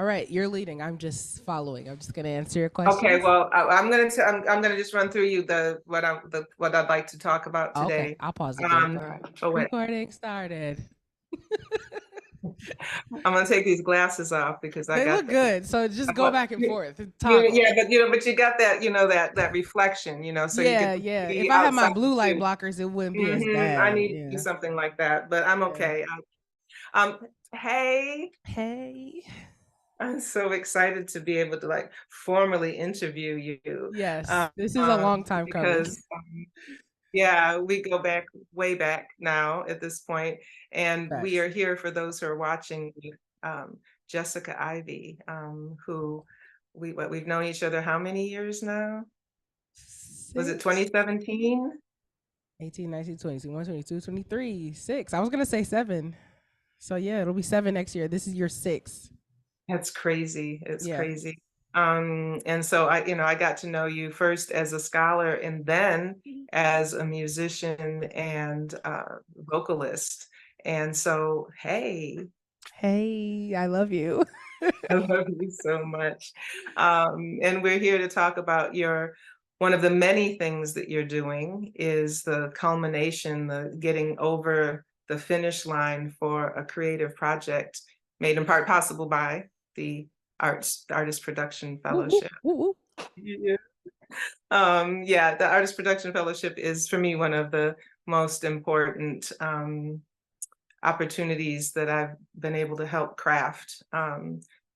All right, you're leading. I'm just following. I'm just going to answer your Okay, questions. well, I'm gonna just run through you what I'd like to talk about Okay, today. I'll pause it then. All right. Oh wait, Recording started. I'm gonna take these glasses off because I They got look that. good. So just go What? back and forth and Yeah, toggle. but you got that, that reflection, so you Yeah, can yeah. If see I had my outside blue light too. blockers, it wouldn't be as I bad. need to do Yeah. something like that, but I'm Yeah. okay. Um, hey, Hey. I'm so excited to be able to like formally interview you, Yes, this is a long time coming. because yeah, we go back way back now at this point, and we Facts. are here for those who are watching. Um, Jessica Ivey, who we've known each other how many years now? Was it Six, 2017? 18, 19, 20, 21, 22, 23, 6. I was going to say 7. So yeah, it'll be 7 next year. This is your 6. That's crazy. It's Yeah. crazy. And so I got to know you first as a scholar and then as a musician and vocalist. And so, hey, Hey, I love you. I love you so much. And we're here to talk about one of the many things that you're doing is the culmination, the getting over the finish line for a creative project made in part possible by the Artist Production Woo, woo, Fellowship. woo, woo. Yeah. Yeah, the Artist Production Fellowship is for me one of the most important opportunities that I've been able to help craft,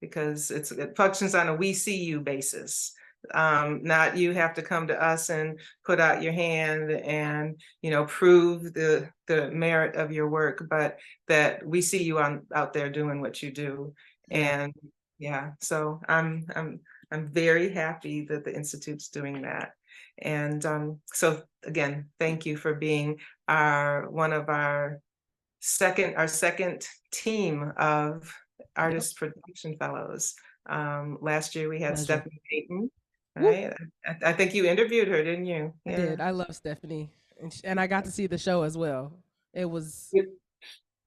because it functions on a we see you basis. Not you have to come to us and put out your hand and prove the merit of your work, but that we see you out there doing what you do. Yeah. And yeah, so I'm very happy that the Institute's doing that. And so again, thank you for being one of our second team of Yep. Artist Production Fellows. Last year we had Pleasure. Stephanie Payton, Woo. right? I think you interviewed her, didn't you? I Yeah. did. I love Stephanie. And I got to see the show as well. It was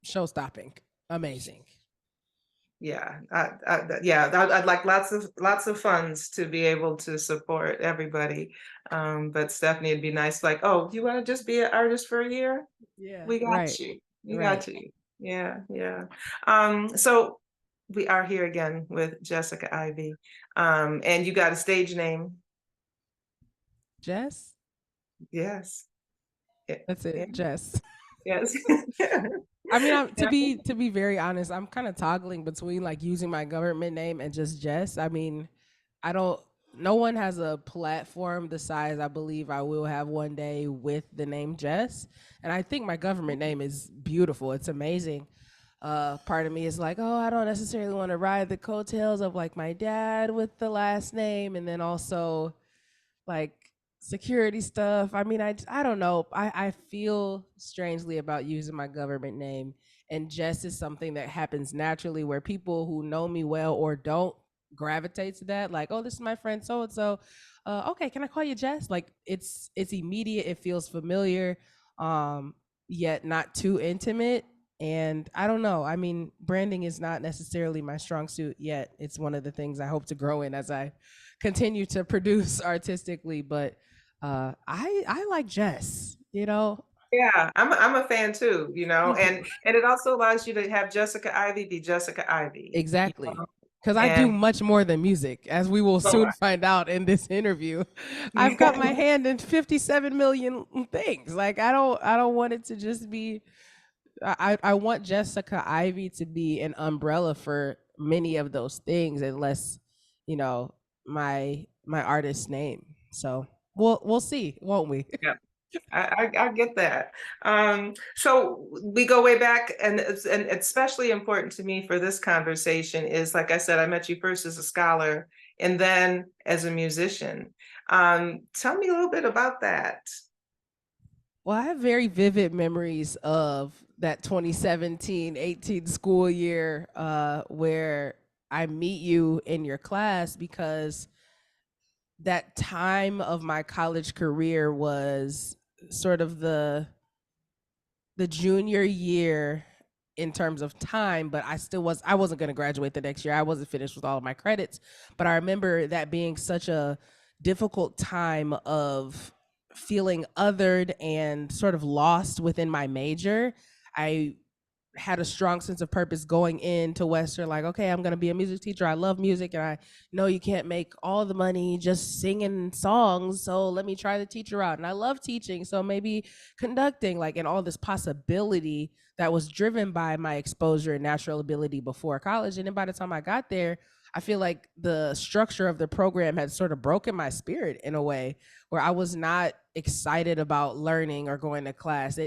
show stopping. Amazing. Yeah, yeah. I'd like lots of funds to be able to support everybody. But Stephanie, it'd be nice, like, oh, you want to just be an artist for a year? Yeah. We got Right. you. We Right. got you. Yeah, yeah. So we are here again with Jessica Ivey. And you got a stage name. Jess? Yes. Yeah, That's yeah, it. Jess. yes. I mean, to Yeah. be very honest, I'm kind of toggling between like using my government name and just Jess. I mean, I don't. No one has a platform the size I believe I will have one day with the name Jess, and I think my government name is beautiful. It's amazing. Part of me is like, oh, I don't necessarily want to ride the coattails of like my dad with the last name, and then also like security stuff. I mean, I don't know. I feel strangely about using my government name, and Jess is something that happens naturally where people who know me well or don't gravitate to that. Like, oh, this is my friend so and so. Okay, can I call you Jess? Like, it's immediate. It feels familiar, um, yet not too intimate. And I don't know. I mean, branding is not necessarily my strong suit yet. It's one of the things I hope to grow in as I continue to produce artistically. But I like Jess. You know, Yeah, I'm a fan too, thank you. and it also allows you to have Jessica Ivey be Jessica Ivey. Exactly. Because I do And much more than music, as we will so soon find out in this interview. I've got my hand in 57 million things. Like I don't want it to just be. I want Jessica Ivy to be an umbrella for many of those things, unless you know my artist name. So we'll see, won't we? yeah, I get that. So we go way back, and especially important to me for this conversation is, like I said, I met you first as a scholar and then as a musician. Tell me a little bit about that. Well, I have very vivid memories of that 2017-18 school year where I meet you in your class because that time of my college career was sort of the junior year in terms of time, but I wasn't going to graduate the next year. I wasn't finished with all of my credits, but I remember that being such a difficult time of feeling othered and sort of lost within my major. I had a strong sense of purpose going into Western, like, okay, I'm gonna be a music teacher. I love music, and I know you can't make all the money just singing songs. So let me try the teacher route. And I love teaching, so maybe conducting, like, and all this possibility that was driven by my exposure and natural ability before college. And then by the time I got there, I feel like the structure of the program had sort of broken my spirit in a way where I was not excited about learning or going to class.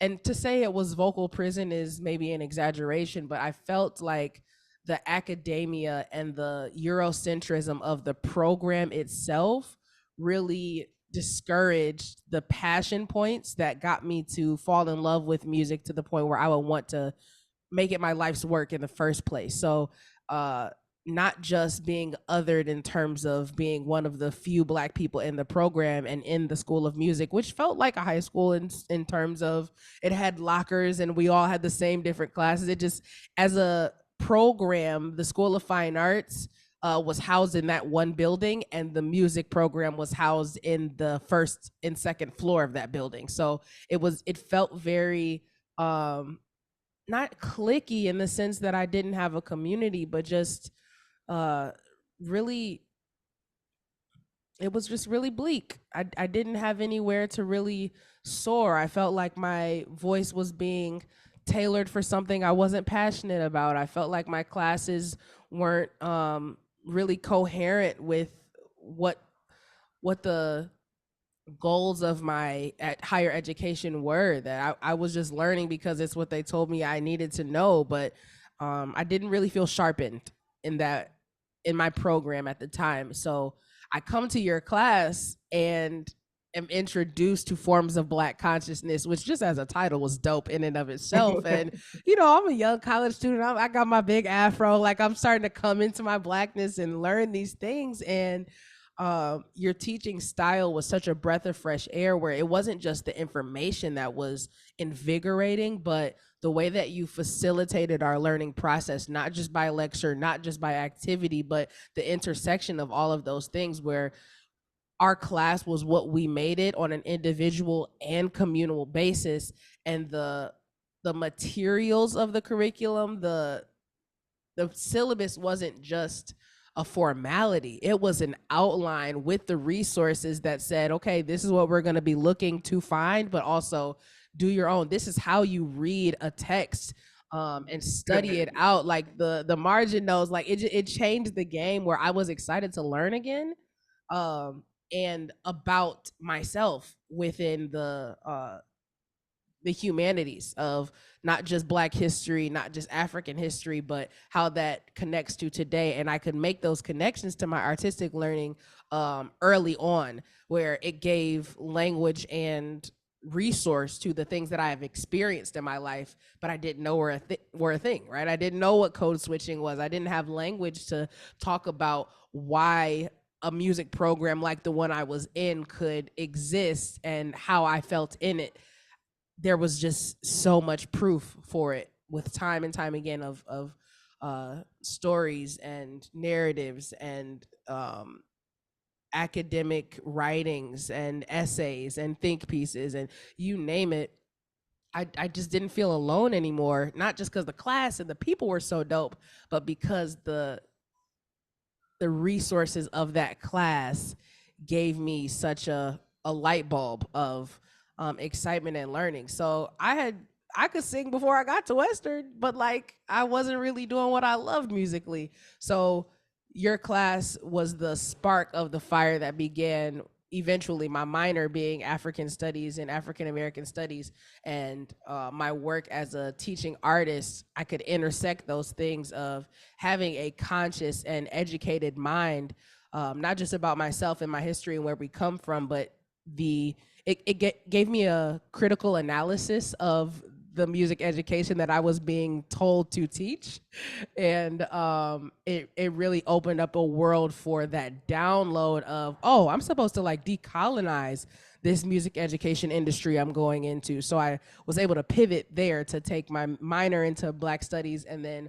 And to say it was vocal prison is maybe an exaggeration, but I felt like the academia and the Eurocentrism of the program itself really discouraged the passion points that got me to fall in love with music to the point where I would want to make it my life's work in the first place. So, uh, not just being othered in terms of being one of the few Black people in the program and in the School of Music, which felt like a high school in terms of it had lockers and we all had the same different classes. It just, as a program, the School of Fine Arts was housed in that one building, and the music program was housed in the first and second floor of that building. So it felt very not clicky in the sense that I didn't have a community, but just uh really, it was just really bleak. I didn't have anywhere to really soar. I felt like my voice was being tailored for something I wasn't passionate about. I felt like my classes weren't really coherent with what the goals of my higher education were, that I was just learning because it's what they told me I needed to know, but I didn't really feel sharpened in that in my program at the time. So I come to your class and am introduced to forms of Black consciousness, which just as a title was dope in and of itself. And I'm a young college student. I got my big afro, like I'm starting to come into my Blackness and learn these things. And your teaching style was such a breath of fresh air, where it wasn't just the information that was invigorating, but the way that you facilitated our learning process, not just by lecture, not just by activity, but the intersection of all of those things, where our class was what we made it on an individual and communal basis. And the materials of the curriculum, the syllabus wasn't just a formality. It was an outline with the resources that said, okay, this is what we're going to be looking to find, but also do your own. This is how you read a text and study it out. Like the margin notes, like it changed the game, where I was excited to learn again, and about myself within the humanities of not just Black history, not just African history, but how that connects to today. And I could make those connections to my artistic learning early on, where it gave language and resource to the things that I have experienced in my life, but I didn't know were a thing, right? I didn't know what code switching was. I didn't have language to talk about why a music program like the one I was in could exist and how I felt in it. There was just so much proof for it, with time and time again of stories and narratives and academic writings and essays and think pieces and you name it. I just didn't feel alone anymore, not just because the class and the people were so dope, but because the resources of that class gave me such a light bulb of excitement and learning. So I could sing before I got to Western, but like I wasn't really doing what I loved musically. So your class was the spark of the fire that began eventually my minor being African studies and African American studies, and my work as a teaching artist. I could intersect those things of having a conscious and educated mind, not just about myself and my history and where we come from, but gave me a critical analysis of the music education that I was being told to teach. And it really opened up a world for that download of, oh, I'm supposed to like decolonize this music education industry I'm going into. So I was able to pivot there to take my minor into Black Studies and then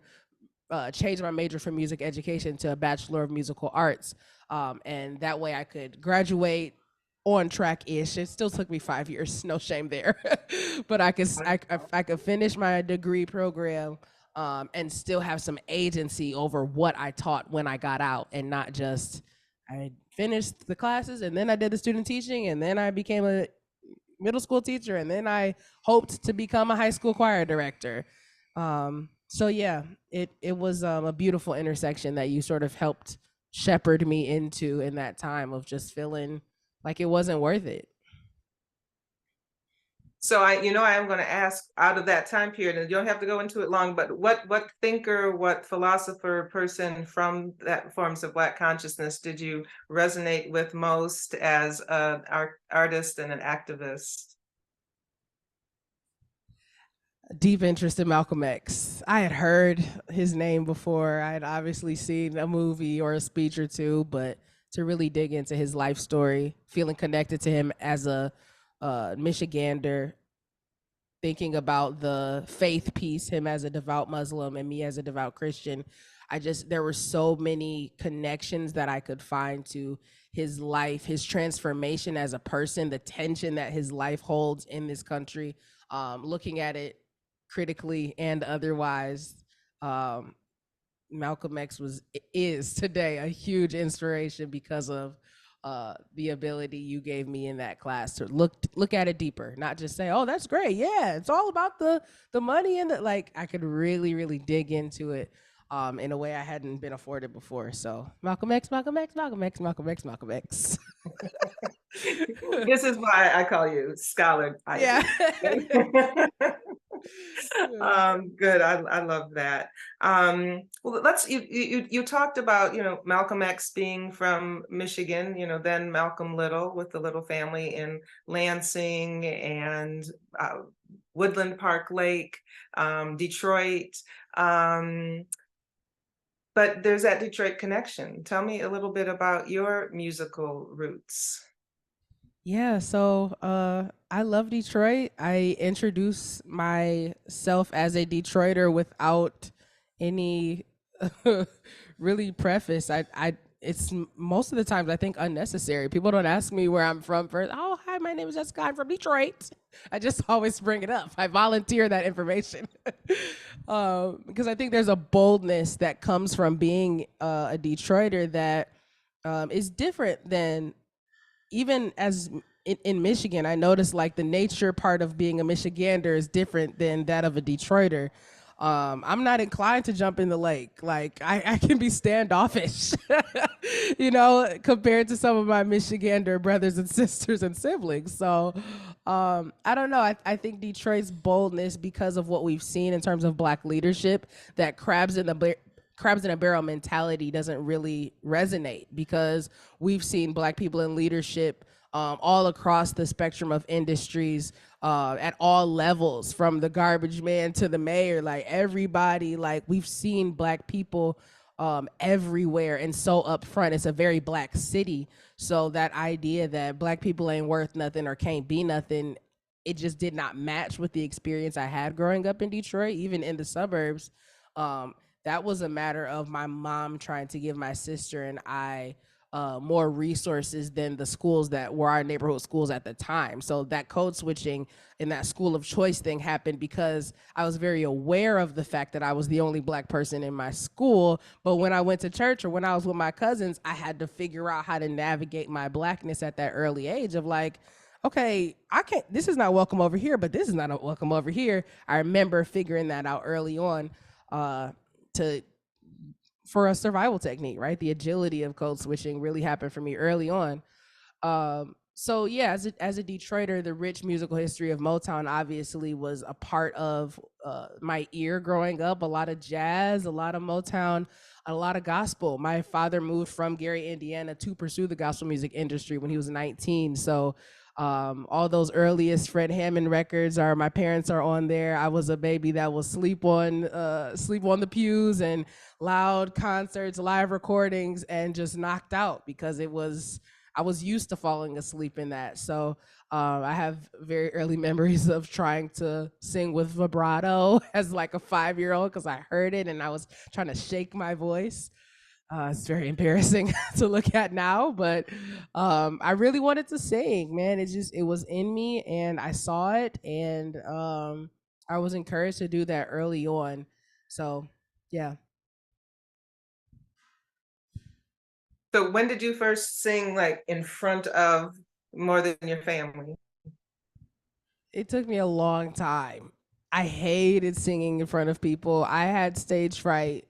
change my major from music education to a Bachelor of Musical Arts. And that way I could graduate on track ish. It still took me 5 years, no shame there, but I could finish my degree program and still have some agency over what I taught when I got out, and not just I finished the classes and then I did the student teaching and then I became a middle school teacher and then I hoped to become a high school choir director. So yeah, it was a beautiful intersection that you sort of helped shepherd me into in that time of just feeling like it wasn't worth it. So I am going to ask, out of that time period, and you don't have to go into it long, but what thinker, what philosopher, person from that forms of Black consciousness did you resonate with most as an artist and an activist? Deep interest in Malcolm X. I had heard his name before. I had obviously seen a movie or a speech or two, but to really dig into his life story, feeling connected to him as a Michigander, thinking about the faith piece, him as a devout Muslim and me as a devout Christian, there were so many connections that I could find to his life, his transformation as a person, the tension that his life holds in this country, looking at it critically and otherwise. Um, Malcolm X is today a huge inspiration because of the ability you gave me in that class to look at it deeper, not just say, "Oh, that's great, yeah, it's all about the money," and like I could really dig into it in a way I hadn't been afforded before. So Malcolm X, Malcolm X, Malcolm X, Malcolm X, Malcolm X. This is why I call you Scholar Yeah. Ivy. Good. I love that. Well, you talked about, Malcolm X being from Michigan, then Malcolm Little with the Little family in Lansing and Woodland Park Lake, Detroit. Um, but there's that Detroit connection. Tell me a little bit about your musical roots. Yeah, so I love Detroit. I introduce myself as a Detroiter without any really preface. Most of the times I think unnecessary. People don't ask me where I'm from first. Oh, hi, my name is Jessica. I'm from Detroit. I just always bring it up. I volunteer that information because I think there's a boldness that comes from being a Detroiter that is different than even as in Michigan, I noticed like the nature part of being a Michigander is different than that of a Detroiter. I'm not inclined to jump in the lake. Like I can be standoffish, compared to some of my Michigander brothers and sisters and siblings. So I don't know. I think Detroit's boldness, because of what we've seen in terms of Black leadership, that crabs in a barrel mentality doesn't really resonate, because we've seen Black people in leadership all across the spectrum of industries, at all levels, from the garbage man to the mayor. Like everybody, like we've seen Black people everywhere and so upfront. It's a very Black city, so that idea that Black people ain't worth nothing or can't be nothing, it just did not match with the experience I had growing up in Detroit, even in the suburbs. Um, that was a matter of my mom trying to give my sister and I more resources than the schools that were our neighborhood schools at the time. So that code switching and that school of choice thing happened because I was very aware of the fact that I was the only Black person in my school. But when I went to church or when I was with my cousins, I had to figure out how to navigate my Blackness at that early age of like, okay, I can't, this is not welcome over here, but this is not welcome over here. I remember figuring that out early on. To for a survival technique, right? The agility of code switching really happened for me early on. So yeah, as a Detroiter, the rich musical history of Motown obviously was a part of my ear growing up. A lot of jazz, a lot of Motown, a lot of gospel. My father moved from Gary, Indiana, to pursue the gospel music industry when he was 19. So all those earliest Fred Hammond records are my parents are on there. I was a baby that was sleep on the pews and loud concerts, live recordings, and just knocked out because it was I was used to falling asleep in that. So I have very early memories of trying to sing with vibrato as like a 5-year-old because I heard it and I was trying to shake my voice. It's very embarrassing to look at now, but I really wanted to sing, man. It was in me, and I saw it, and I was encouraged to do that early on. So, yeah. So when did you first sing like in front of more than your family? It took me a long time. I hated singing in front of people. I had stage fright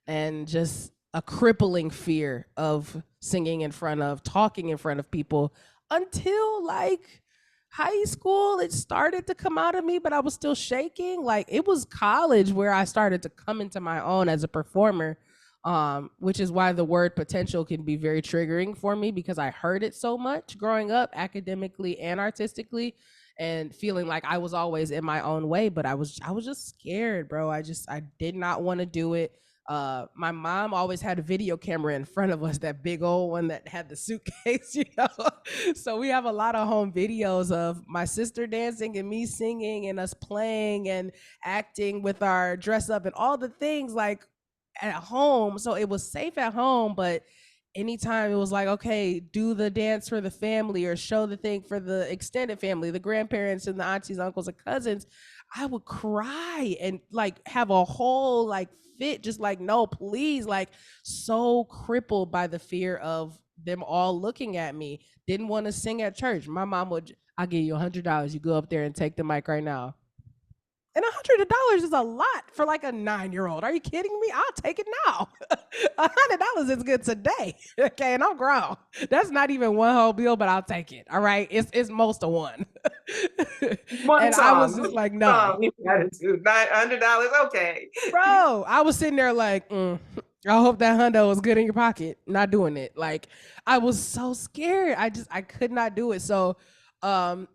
and just a crippling fear of singing in front of, talking in front of people until like high school. It started to come out of me, but I was still shaking. Like it was college where I started to come into my own as a performer. Which is why the word potential can be very triggering for me because I heard it so much growing up academically and artistically and feeling like I was always in my own way, but I was just scared, bro. I did not want to do it. My mom always had a video camera in front of us, that big old one that had the suitcase, you know. So we have a lot of home videos of my sister dancing and me singing and us playing and acting with our dress up and all the things like at home. So it was safe at home, but anytime it was like, okay, do the dance for the family or show the thing for the extended family, the grandparents and the aunties, uncles, and cousins, I would cry and like have a whole like fit, just like, no, please, like so crippled by the fear of them all looking at me. Didn't want to sing at church. My mom would, I'll give you $100. You go up there and take the mic right now. And $100 is a lot for like a 9-year old. Are you kidding me? I'll take it now. $100 is good today. Okay, and I'm grown. That's not even one whole bill, but I'll take it. All right, it's most of one. One And I was song, just one like, no, song. You got to do $900. Okay. bro. I was sitting there like, I hope that hundo was good in your pocket. Not doing it. Like I was so scared. I could not do it. So, um,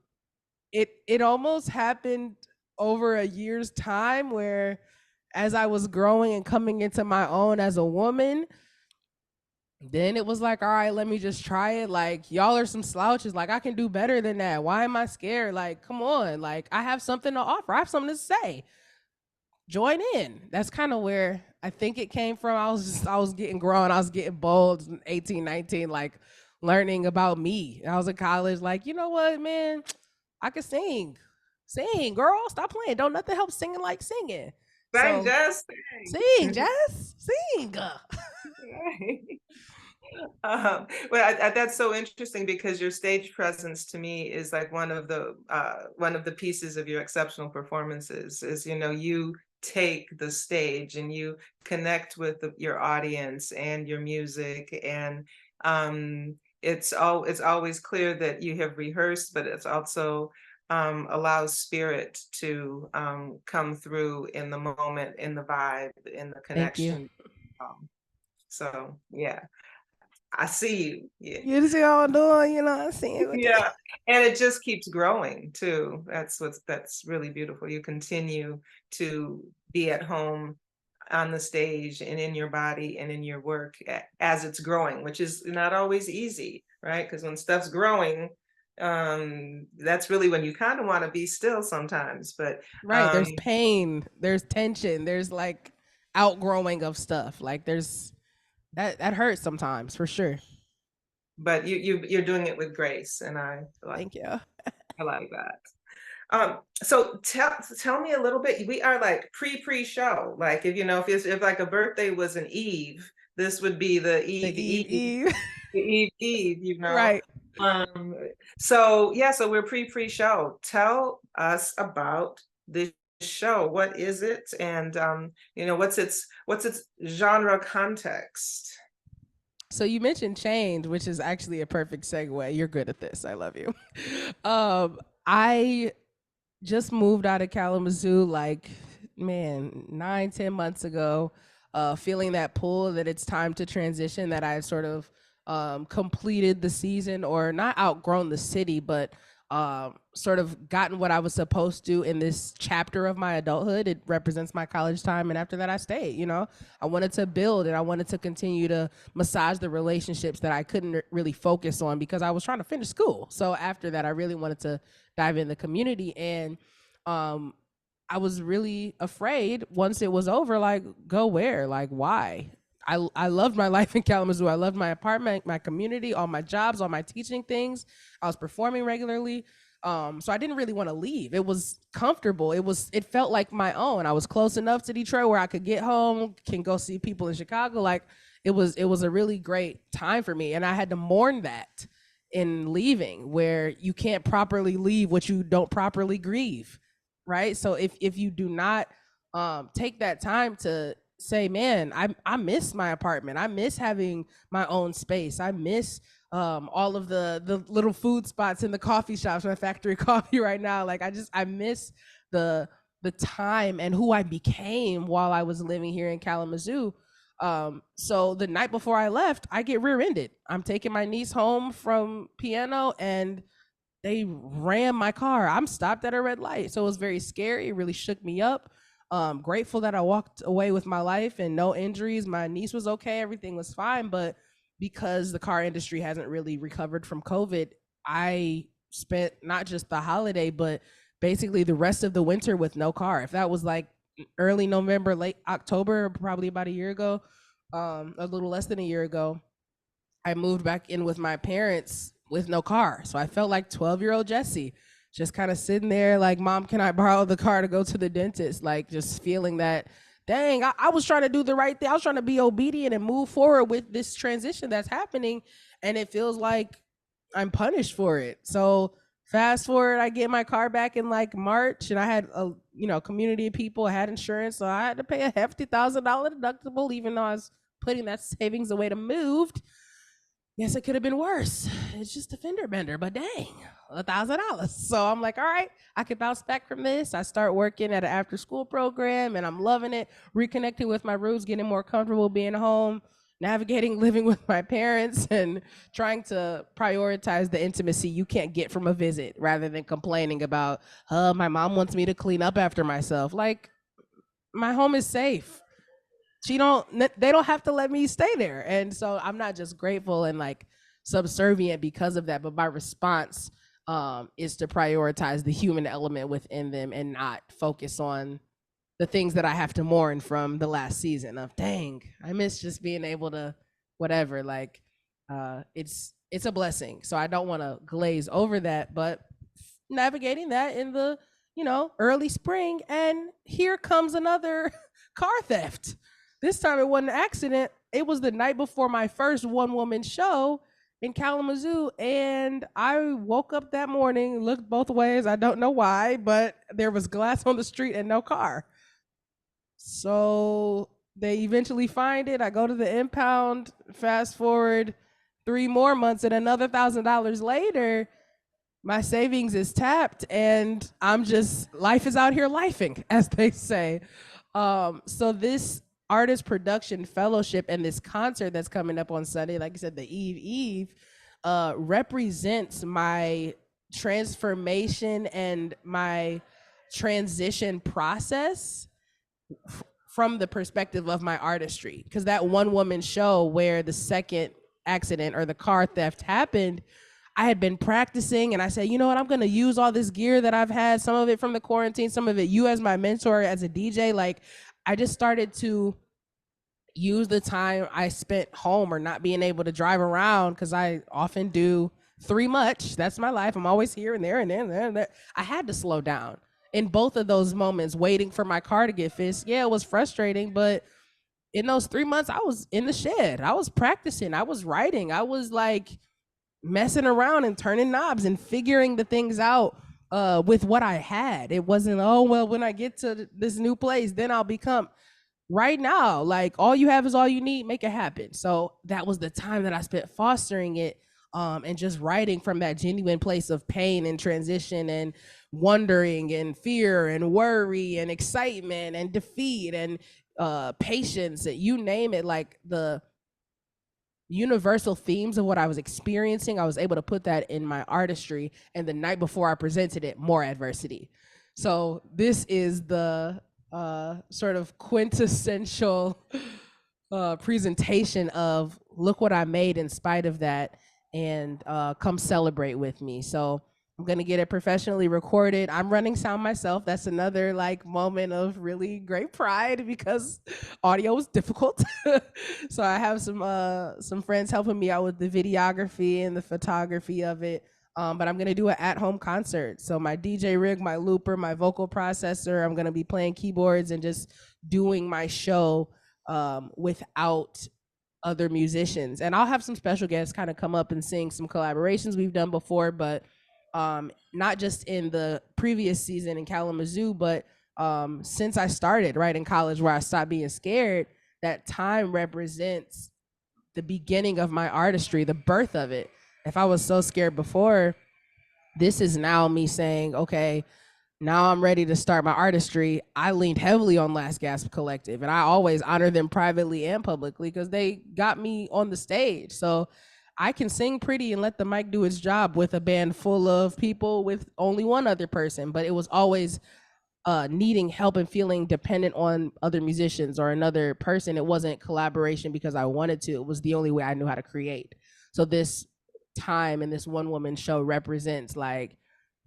it almost happened over a year's time where as I was growing and coming into my own as a woman, then it was like, all right, let me just try it. Like, y'all are some slouches. Like, I can do better than that. Why am I scared? Like, come on. Like, I have something to offer. I have something to say. Join in. That's kind of where I think it came from. I was getting grown. I was getting bold, 18, 19, like learning about me. I was in college, like, you know what, man? I can sing. Sing, girl. Stop playing. Don't nothing help singing like singing. Thank So just sing, Jess. Sing. Right. Well, that's so interesting because your stage presence to me is like one of the pieces of your exceptional performances. Is you take the stage and you connect with your audience and your music, and it's always clear that you have rehearsed, but it's also allows spirit to come through in the moment, in the vibe, in the Thank you. connection. Um, so yeah, I see you. Yeah. You see what I'm doing? You know what I'm saying? With that. Yeah. And it just keeps growing too. That's really beautiful. You continue to be at home on the stage and in your body and in your work as it's growing, which is not always easy, right? Because when stuff's growing, that's really when you kind of want to be still sometimes. Right. There's pain. There's tension. There's like outgrowing of stuff. Like there's that hurts sometimes for sure. but you're doing it with grace, and Thank you. I like that. So tell me a little bit. We are like pre-show. Like if like a birthday was an Eve, this would be the The Eve Eve. Eve. Right. Um, so yeah, so we're pre-show. Tell us about this show. What is it? And what's its genre context? So you mentioned change, which is actually a perfect segue. You're good at this. I love you. I just moved out of Kalamazoo like, man, 9, 10 months ago, feeling that pull that it's time to transition, that I sort of completed the season or not outgrown the city, but sort of gotten what I was supposed to in this chapter of my adulthood. It represents my college time, and after that, I stayed. I wanted to build, and I wanted to continue to massage the relationships that I couldn't really focus on because I was trying to finish school. So after that, I really wanted to dive in the community, and um, I was really afraid once it was over. Like, go where? Like, why? I loved my life in Kalamazoo. I loved my apartment, my community, all my jobs, all my teaching things. I was performing regularly. So I didn't really want to leave. It was comfortable. It felt like my own. I was close enough to Detroit where I could get home, can go see people in Chicago. Like it was a really great time for me. And I had to mourn that in leaving, where you can't properly leave what you don't properly grieve. Right. So if you do not take that time to say, man, I miss my apartment. I miss having my own space. I miss all of the little food spots in the coffee shops, my factory coffee right now. Like I miss the the time and who I became while I was living here in Kalamazoo. So the night before I left, I get rear-ended. I'm taking my niece home from piano, and they ran my car. I'm stopped at a red light. So it was very scary. It really shook me up. Grateful that I walked away with my life and no injuries. My niece was okay. Everything was fine. But because the car industry hasn't really recovered from COVID, I spent not just the holiday, but basically the rest of the winter with no car. If that was like early November, late October, probably about a year ago, a little less than a year ago, I moved back in with my parents with no car. So I felt like 12-year-old Jesse, just kind of sitting there like, Mom, can I borrow the car to go to the dentist? Like just feeling that, dang, I was trying to do the right thing. I was trying to be obedient and move forward with this transition that's happening. And it feels like I'm punished for it. So fast forward, I get my car back in like March, and I had a community of people, I had insurance, so I had to pay a hefty $1,000 deductible, even though I was putting that savings away to move. Yes, it could have been worse. It's just a fender bender, but dang, $1,000. So I'm like, all right, I can bounce back from this. I start working at an after school program, and I'm loving it, reconnecting with my roots, getting more comfortable being home, navigating living with my parents, and trying to prioritize the intimacy you can't get from a visit rather than complaining about, my mom wants me to clean up after myself. Like, my home is safe. They don't have to let me stay there. And so I'm not just grateful and like subservient because of that, but my response is to prioritize the human element within them and not focus on the things that I have to mourn from the last season of, dang, I miss just being able to whatever. Like it's a blessing. So I don't want to glaze over that, but navigating that in the early spring, and here comes another car theft. This time it wasn't an accident. It was the night before my first one woman show in Kalamazoo. And I woke up that morning, looked both ways. I don't know why, but there was glass on the street and no car. So they eventually find it. I go to the impound. Fast forward 3 more months, and another $1,000 later, my savings is tapped, and I'm just, life is out here lifing, as they say. So this artist production fellowship and this concert that's coming up on Sunday, like I said, the Eve, represents my transformation and my transition process from the perspective of my artistry. Because that one woman show where the second accident or the car theft happened, I had been practicing, and I said, you know what, I'm going to use all this gear that I've had, some of it from the quarantine, some of it you as my mentor, as a DJ. Like, I just started to use the time I spent home or not being able to drive around, because I often do 3 much. That's my life. I'm always here and there and there and there and there. I had to slow down. In both of those moments, waiting for my car to get fixed, yeah, it was frustrating, but in those 3 months, I was in the shed. I was practicing. I was writing. I was like messing around and turning knobs and figuring the things out with what I had. It wasn't, oh, well, when I get to this new place, then I'll become. Right now, like, all you have is all you need, make it happen. So that was the time that I spent fostering it, and just writing from that genuine place of pain and transition and wondering and fear and worry and excitement and defeat and patience, you name it. Like universal themes of what I was experiencing, I was able to put that in my artistry. And the night before I presented it, more adversity. So this is the sort of quintessential presentation of look what I made in spite of that, and come celebrate with me. So I'm gonna get it professionally recorded. I'm running sound myself. That's another like moment of really great pride because audio is difficult. So I have some friends helping me out with the videography and the photography of it. But I'm gonna do an at-home concert. So my DJ rig, my looper, my vocal processor. I'm gonna be playing keyboards and just doing my show without other musicians. And I'll have some special guests kind of come up and sing some collaborations we've done before, but not just in the previous season in Kalamazoo, but since I started right in college where I stopped being scared, that time represents the beginning of my artistry, the birth of it. If I was so scared before, this is now me saying, okay, now I'm ready to start my artistry. I leaned heavily on Last Gasp Collective, and I always honor them privately and publicly because they got me on the stage. So I can sing pretty and let the mic do its job with a band full of people with only one other person. But it was always needing help and feeling dependent on other musicians or another person. It wasn't collaboration because I wanted to. It was the only way I knew how to create. So this time and this one woman show represents like,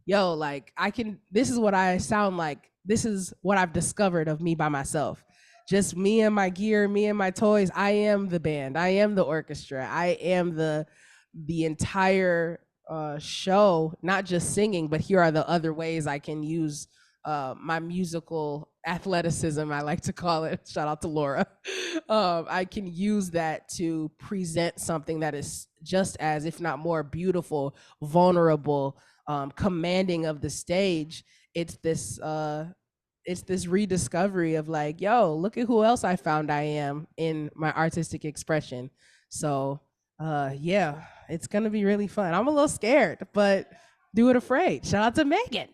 yo, like I can, this is what I sound like. This is what I've discovered of me by myself. Just me and my gear, me and my toys. I am the band. I am the orchestra. I am the entire show, not just singing, but here are the other ways I can use my musical athleticism, I like to call it. Shout out to Laura. I can use that to present something that is just as, if not more, beautiful, vulnerable, commanding of the stage. It's this rediscovery of like, yo, look at who else I found I am in my artistic expression. So yeah, it's gonna be really fun. I'm a little scared, but do it afraid. Shout out to Megan.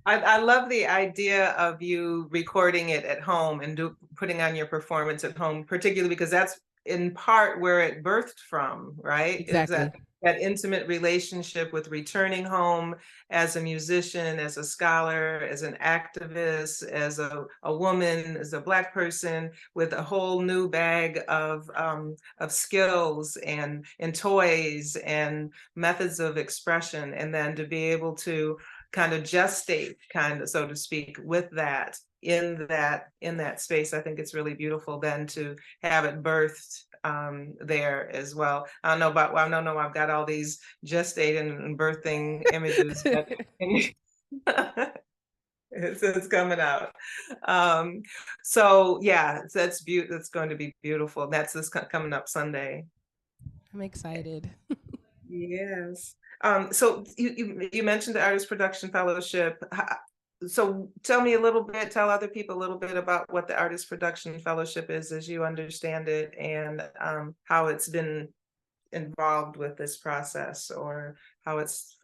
I love the idea of you recording it at home and putting on your performance at home, particularly because that's in part where it birthed from, right? It was Exactly. that intimate relationship with returning home as a musician, as a scholar, as an activist, as a woman, as a Black person, with a whole new bag of skills and toys and methods of expression, and then to be able to kind of gestate, kind of, so to speak, with that in that space. I think it's really beautiful then to have it birthed there as well. I don't know about, well, I don't know, I've got all these gestating and birthing images, but it's coming out. Um, so yeah, that's going to be beautiful. That's this coming up Sunday. I'm excited. Yes. So you mentioned the Artist Production Fellowship. So tell me a little bit, tell other people a little bit about what the Artist Production Fellowship is as you understand it, and how it's been involved with this process, or how it's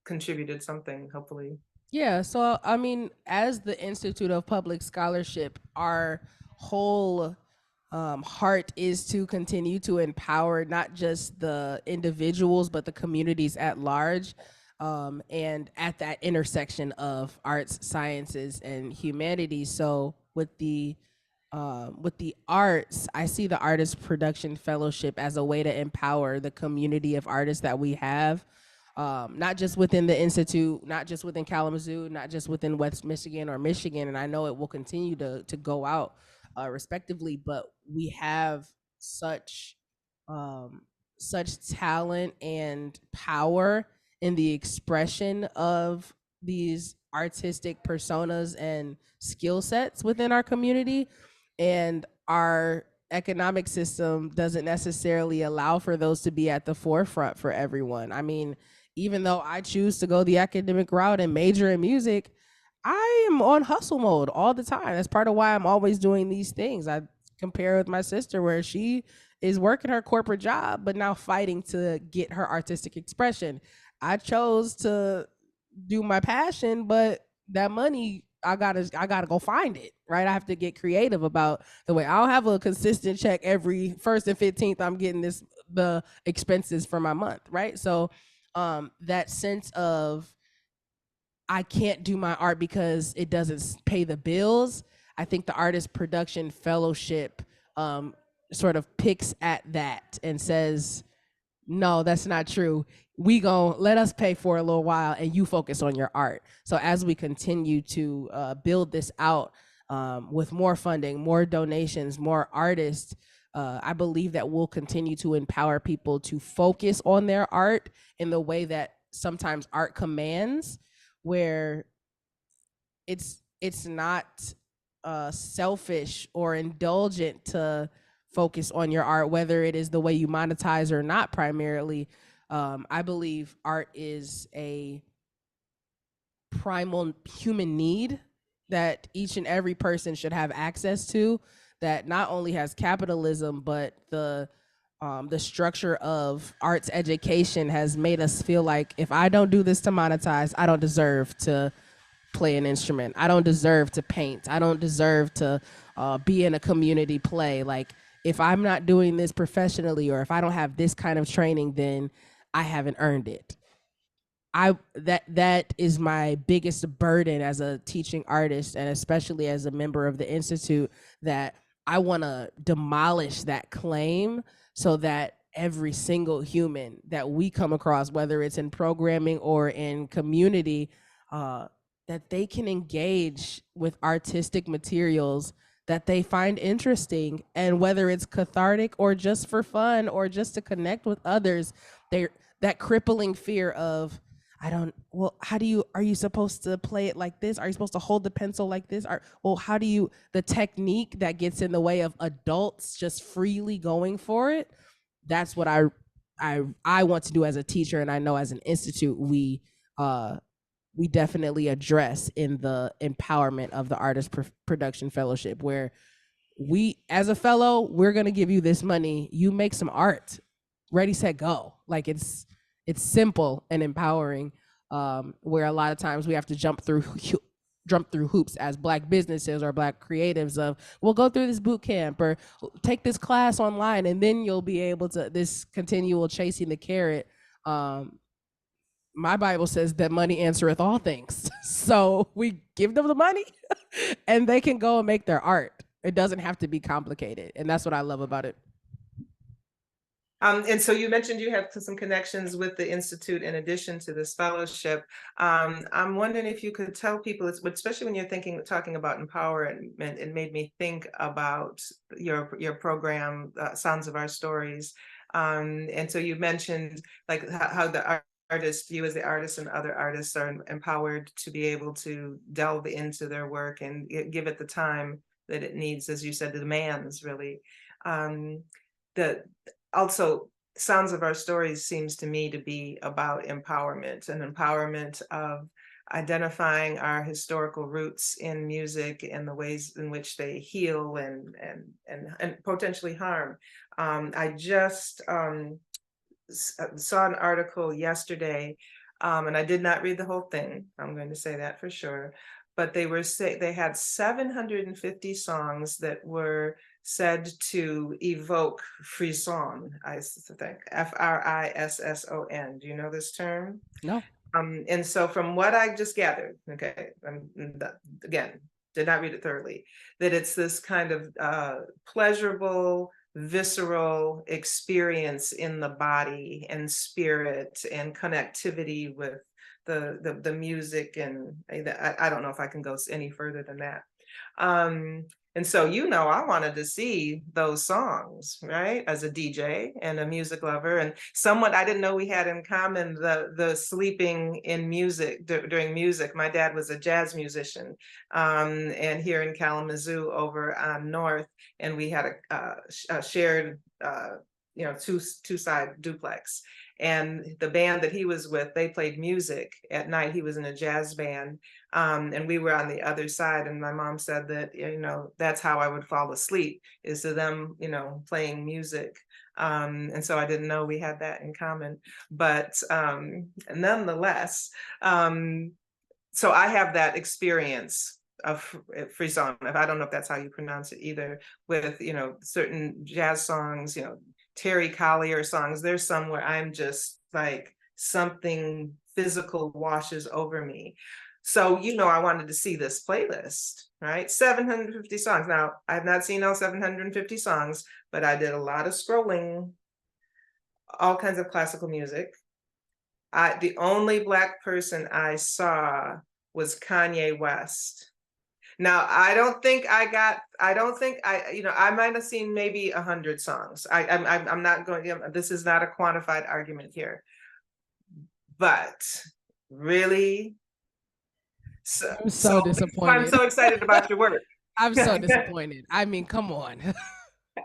contributed something, hopefully. Yeah, so I mean, as the Institute of Public Scholarship, our whole heart is to continue to empower not just the individuals, but the communities at large. And at that intersection of arts, sciences, and humanities. So with the arts, I see the Artist Production Fellowship as a way to empower the community of artists that we have, not just within the Institute, not just within Kalamazoo, not just within West Michigan or Michigan. And I know it will continue to go out respectively, but we have such um, such talent and power in the expression of these artistic personas and skill sets within our community, and our economic system doesn't necessarily allow for those to be at the forefront for everyone. I mean, even though I choose to go the academic route and major in music, I am on hustle mode all the time. That's part of why I'm always doing these things. I compare with my sister where she is working her corporate job but now fighting to get her artistic expression. I chose to do my passion, but that money I gotta go find it, right? I have to get creative about the way. I don't have a consistent check every first and 15th. I'm getting the expenses for my month, right? So that sense of I can't do my art because it doesn't pay the bills. I think the artist production fellowship um sort of picks at that and says, no, that's not true. We gon' let us pay for a little while and you focus on your art. So as we continue to build this out with more funding, more donations, more artists, I believe that we'll continue to empower people to focus on their art in the way that sometimes art commands, where it's not selfish or indulgent to focus on your art, whether it is the way you monetize or not. Primarily, I believe art is a primal human need that each and every person should have access to. That not only has capitalism, but the structure of arts education has made us feel like if I don't do this to monetize, I don't deserve to play an instrument. I don't deserve to paint. I don't deserve to be in a community play. Like, if I'm not doing this professionally or if I don't have this kind of training, then I haven't earned it. That is my biggest burden as a teaching artist, and especially as a member of the institute, that I want to demolish that claim so that every single human that we come across, whether it's in programming or in community, uh, that they can engage with artistic materials that they find interesting, and whether it's cathartic or just for fun or just to connect with others, they that crippling fear of, I don't, well, how do you, are you supposed to play it like this? Are you supposed to hold the pencil like this? Well, how do you, the technique that gets in the way of adults just freely going for it? That's what I want to do as a teacher. And I know as an institute, we definitely address in the empowerment of the artist production fellowship, where we, as a fellow, we're going to give you this money, you make some art, ready, set, go. Like, it's simple and empowering, where a lot of times we have to jump through hoops as Black businesses or Black creatives of, we'll go through this boot camp or take this class online and then you'll be able to, this continual chasing the carrot. My Bible says that money answereth all things. So we give them the money and they can go and make their art. It doesn't have to be complicated. And that's what I love about it. And so you mentioned you have some connections with the Institute in addition to this fellowship. I'm wondering if you could tell people, especially when you're talking about empowerment, it made me think about your program, Sounds of Our Stories. And so you mentioned like how the artist, you as the artist and other artists are empowered to be able to delve into their work and give it the time that it needs, as you said, the demands really. The Also, Sounds of Our Stories seems to me to be about empowerment, and empowerment of identifying our historical roots in music and the ways in which they heal and potentially harm. I just saw an article yesterday, and I did not read the whole thing. I'm going to say that for sure. But they had 750 songs that were said to evoke frisson, I think, Frisson. Do you know this term? No. And so from what I just gathered, okay, again, did not read it thoroughly, that it's this kind of pleasurable, visceral experience in the body and spirit and connectivity with the music. And I don't know if I can go any further than that. And so, I wanted to see those songs, right? As a DJ and a music lover, and somewhat I didn't know we had in common the sleeping in music during music. My dad was a jazz musician, and here in Kalamazoo over on North, and we had a shared, two side duplex. And the band that he was with, they played music at night. He was in a jazz band, and we were on the other side. And my mom said that, that's how I would fall asleep, is to them, playing music. And so I didn't know we had that in common. But nonetheless, so I have that experience frisson. If I don't know if that's how you pronounce it either, with certain jazz songs, Terry Collier songs. There's some where I'm just like something physical washes over me. So I wanted to see this playlist, right? 750 songs. Now I've not seen all 750 songs, but I did a lot of scrolling, all kinds of classical music. The only Black person I saw was Kanye West. Now, I don't think I might have seen maybe 100 songs. I'm not going, this is not a quantified argument here, but really, so, I'm so so that's why I'm disappointed. so excited about your work. I'm so disappointed. I mean, come on.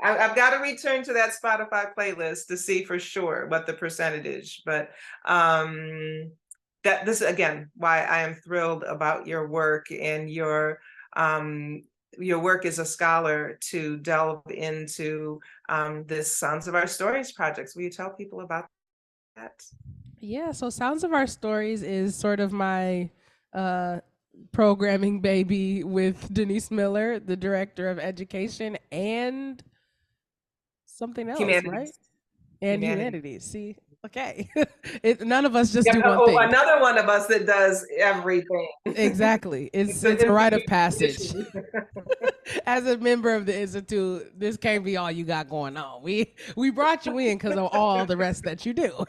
I've got to return to that Spotify playlist to see for sure what the percentage is, but that this is again why I am thrilled about your work and your work as a scholar to delve into this Sounds of Our Stories projects. Will you tell people about that? Yeah, so Sounds of Our Stories is sort of my uh programming baby with Denise Miller, the director of education, and something else, right? Humanities, And humanities. humanities. See, okay. None of us just Yeah, do one oh, thing. another one of us that does everything. Exactly. It's It's an a rite of passage. institution. As a member of the institute, this can't be all you got going on. We brought you in because of all the rest that you do.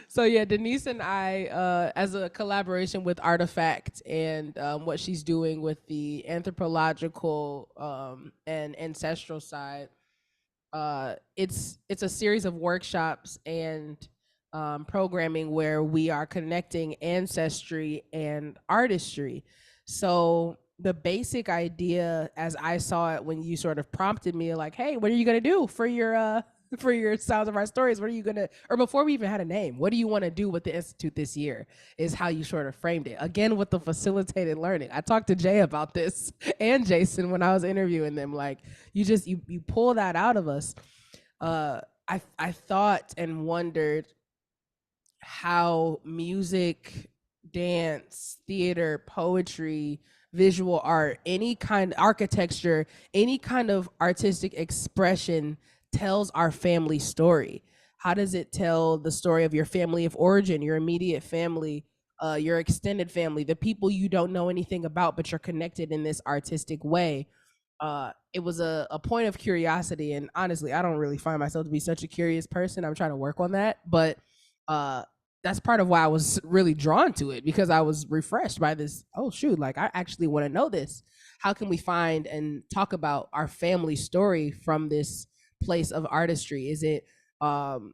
So yeah, Denise and I, as a collaboration with Artifact and what she's doing with the anthropological and ancestral side, it's a series of workshops and programming where we are connecting ancestry and artistry. So the basic idea, as I saw it when you sort of prompted me, like, "Hey, what are you gonna do for your for your Sounds of Our Stories? What are you gonna?" Or before we even had a name, what do you want to do with the institute this year? Is how you sort of framed it. Again, with the facilitated learning. I talked to Jay about this and Jason when I was interviewing them. Like, you pull that out of us. I thought and wondered how music, dance, theater, poetry, visual art, any kind of architecture, any kind of artistic expression tells our family story. How does it tell the story of your family of origin, your immediate family, your extended family, the people you don't know anything about, but you're connected in this artistic way? It was a point of curiosity. And honestly, I don't really find myself to be such a curious person. I'm trying to work on that. But uh, that's part of why I was really drawn to it, because I was refreshed by this. Oh, shoot, like I actually want to know this. How can we find and talk about our family story from this place of artistry? Is it um,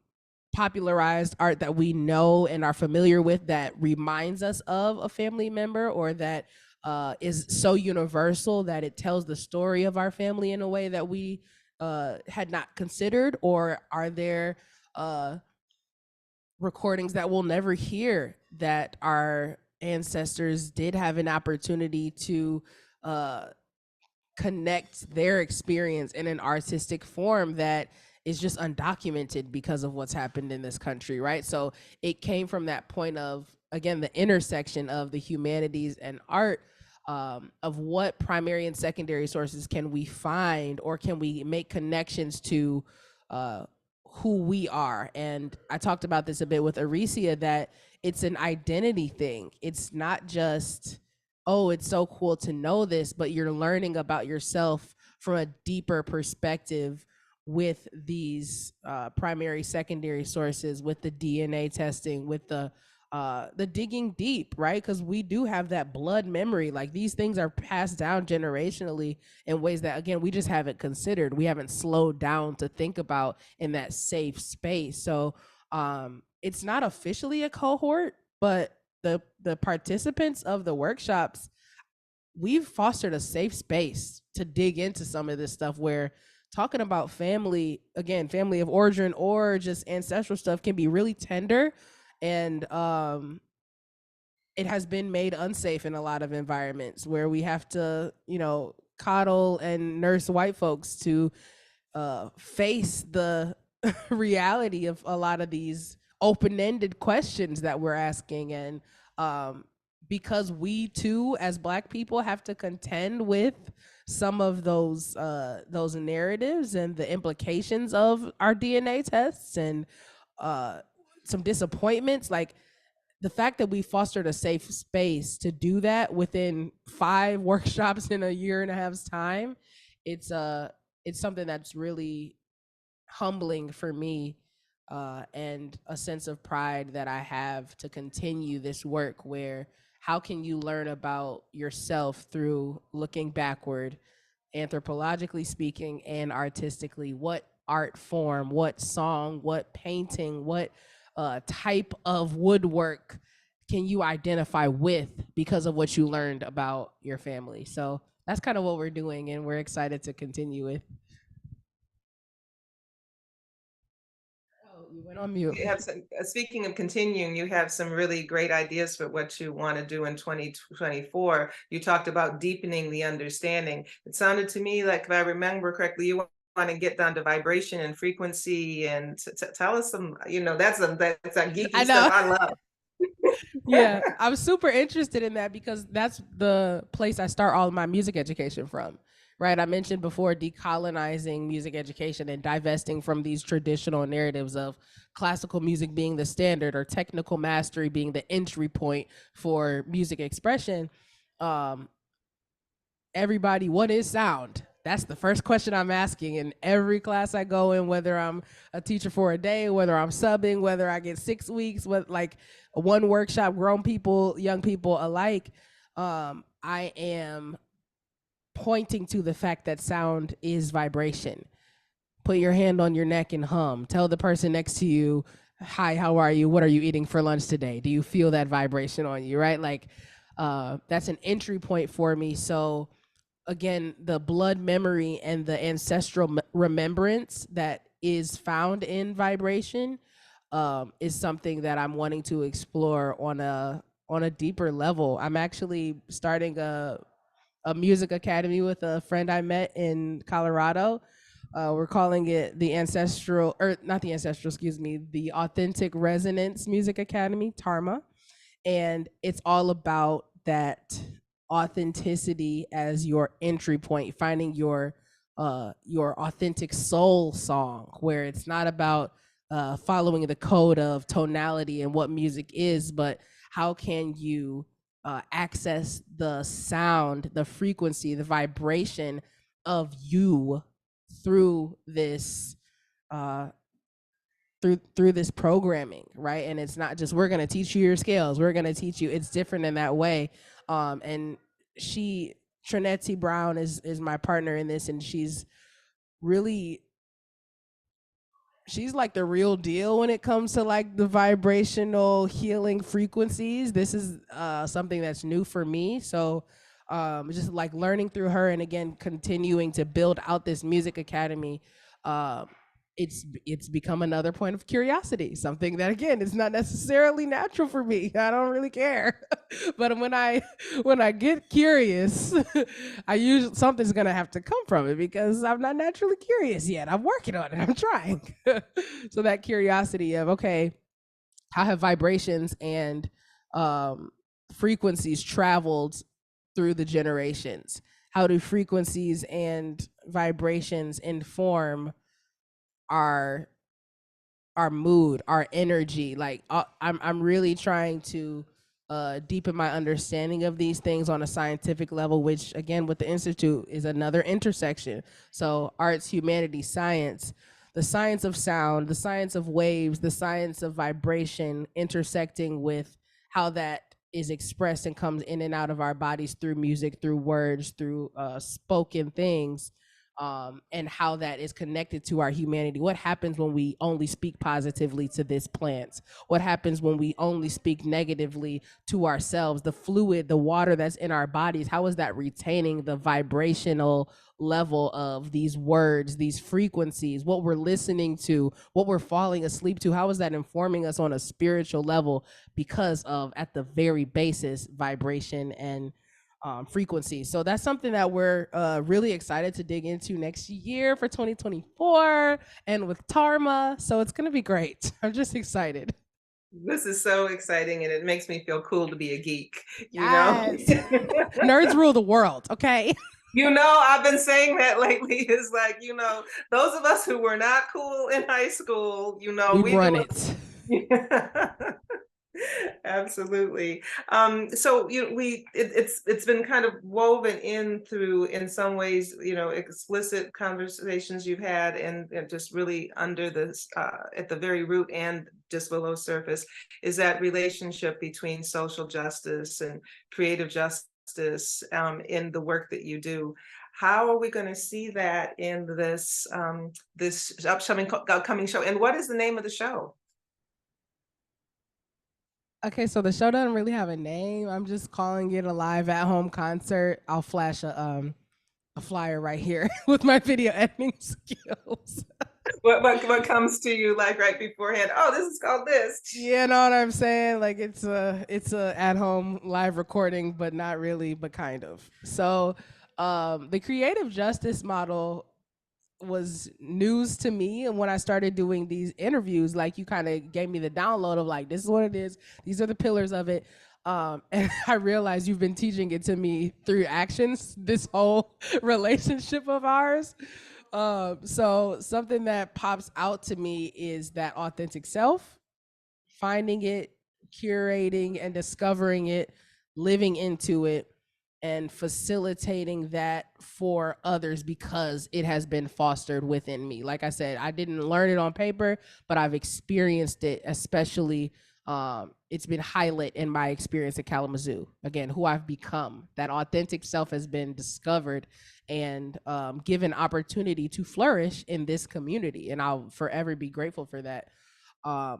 popularized art that we know and are familiar with that reminds us of a family member, or that is so universal that it tells the story of our family in a way that we had not considered? Or are there uh, recordings that we'll never hear that our ancestors did have an opportunity to uh, connect their experience in an artistic form that is just undocumented because of what's happened in this country, right? So it came from that point of, again, the intersection of the humanities and art, of what primary and secondary sources can we find, or can we make connections to uh, who we are. And I talked about this a bit with Aricia, that it's an identity thing. It's not just, oh, it's so cool to know this, but you're learning about yourself from a deeper perspective with these primary, secondary sources, with the DNA testing, with the digging deep, right? Because we do have that blood memory. Like, these things are passed down generationally in ways that, again, we just haven't considered. We haven't slowed down to think about in that safe space. So it's not officially a cohort, but the participants of the workshops, we've fostered a safe space to dig into some of this stuff, where talking about family, again, family of origin or just ancestral stuff, can be really tender. And it has been made unsafe in a lot of environments where we have to, coddle and nurse white folks to face the reality of a lot of these open-ended questions that we're asking. And because we too as black people have to contend with some of those narratives and the implications of our DNA tests and uh some disappointments, like the fact that we fostered a safe space to do that within 5 workshops in a year and a half's time, it's it's something that's really humbling for me, and a sense of pride that I have to continue this work. Where how can you learn about yourself through looking backward, anthropologically speaking and artistically? What art form, what song, what painting, what type of woodwork can you identify with because of what you learned about your family? So that's kind of what we're doing, and we're excited to continue with. Oh, you went on mute. You have some, speaking of continuing, you have some really great ideas for what you want to do in 2024. You talked about deepening the understanding. It sounded to me like, if I remember correctly, you want to get down to vibration and frequency, and tell us some, that's that geeky I stuff know. I love. Yeah, I'm super interested in that because that's the place I start all of my music education from. Right, I mentioned before decolonizing music education and divesting from these traditional narratives of classical music being the standard or technical mastery being the entry point for music expression. Um, Everybody, what is sound? That's the first question I'm asking in every class I go in, whether I'm a teacher for a day, whether I'm subbing, whether I get 6 weeks, with like one workshop, grown people, young people alike. I am pointing to the fact that sound is vibration. Put your hand on your neck and hum. Tell the person next to you, hi, how are you? What are you eating for lunch today? Do you feel that vibration on you, right? Like, that's an entry point for me. So, again, the blood memory and the ancestral remembrance that is found in vibration, is something that I'm wanting to explore on a deeper level. I'm actually starting a music academy with a friend I met in Colorado. We're calling it the ancestral, or not the ancestral, excuse me, the Authentic Resonance Music Academy, TARMA, and it's all about that authenticity as your entry point, finding your authentic soul song, where it's not about following the code of tonality and what music is, but how can you access the sound, the frequency, the vibration of you through this uh, through this programming, right? And it's not just we're going to teach you your scales, we're going to teach you, it's different in that way. And she Trinetti Brown is my partner in this, and really she's like the real deal when it comes to like the vibrational healing frequencies. This is something that's new for me. So just like learning through her, and again continuing to build out this music academy. um, it's become another point of curiosity, something that again is not necessarily natural for me. I don't really care. But when I get curious, I usually something's gonna have to come from it because I'm not naturally curious yet. I'm working on it. I'm trying. So that curiosity of, okay, how have vibrations and um, frequencies traveled through the generations? How do frequencies and vibrations inform our our mood, our energy? Like, I'm really trying to deepen my understanding of these things on a scientific level, which again with the institute is another intersection. So arts, humanities, science, the science of sound, the science of waves, the science of vibration intersecting with how that is expressed and comes in and out of our bodies through music, through words, through spoken things, and how that is connected to our humanity. What happens when we only speak positively to this plant? What happens when we only speak negatively to ourselves? The fluid, the water that's in our bodies, how is that retaining the vibrational level of these words, these frequencies, what we're listening to, what we're falling asleep to? How is that informing us on a spiritual level because of, at the very basis, vibration and frequency? So that's something that we're really excited to dig into next year for 2024 and with Tarma. So it's going to be great. I'm just excited. This is so exciting, and it makes me feel cool to be a geek, you know? Yes. Nerds rule the world, okay? You know, I've been saying that lately. Is like, you know, those of us who were not cool in high school, you know, We we do run it. it. Absolutely. So it's been kind of woven in through, in some ways, you know, explicit conversations you've had, and just really under this, at the very root and just below surface, is that relationship between social justice and creative justice, in the work that you do. How are we going to see that in this, this upcoming show? And what is the name of the show? Okay, so the show doesn't really have a name. I'm just calling it a live at home concert. I'll flash a flyer right here with my video editing skills. What comes to you like right beforehand? Oh, this is called this. You know what I'm saying? Like it's a at home live recording, but not really, but kind of. So the creative justice model was news to me, and when I started doing these interviews, like you kind of gave me the download of like, this is what it is, these are the pillars of it. And I realized you've been teaching it to me through actions, this whole relationship of ours. So something that pops out to me is that authentic self, finding it, curating and discovering it, living into it, and facilitating that for others because it has been fostered within me. Like I said, I didn't learn it on paper, but I've experienced it, especially it's been highlighted in my experience at Kalamazoo. Again, who I've become, that authentic self has been discovered and given opportunity to flourish in this community. And I'll forever be grateful for that.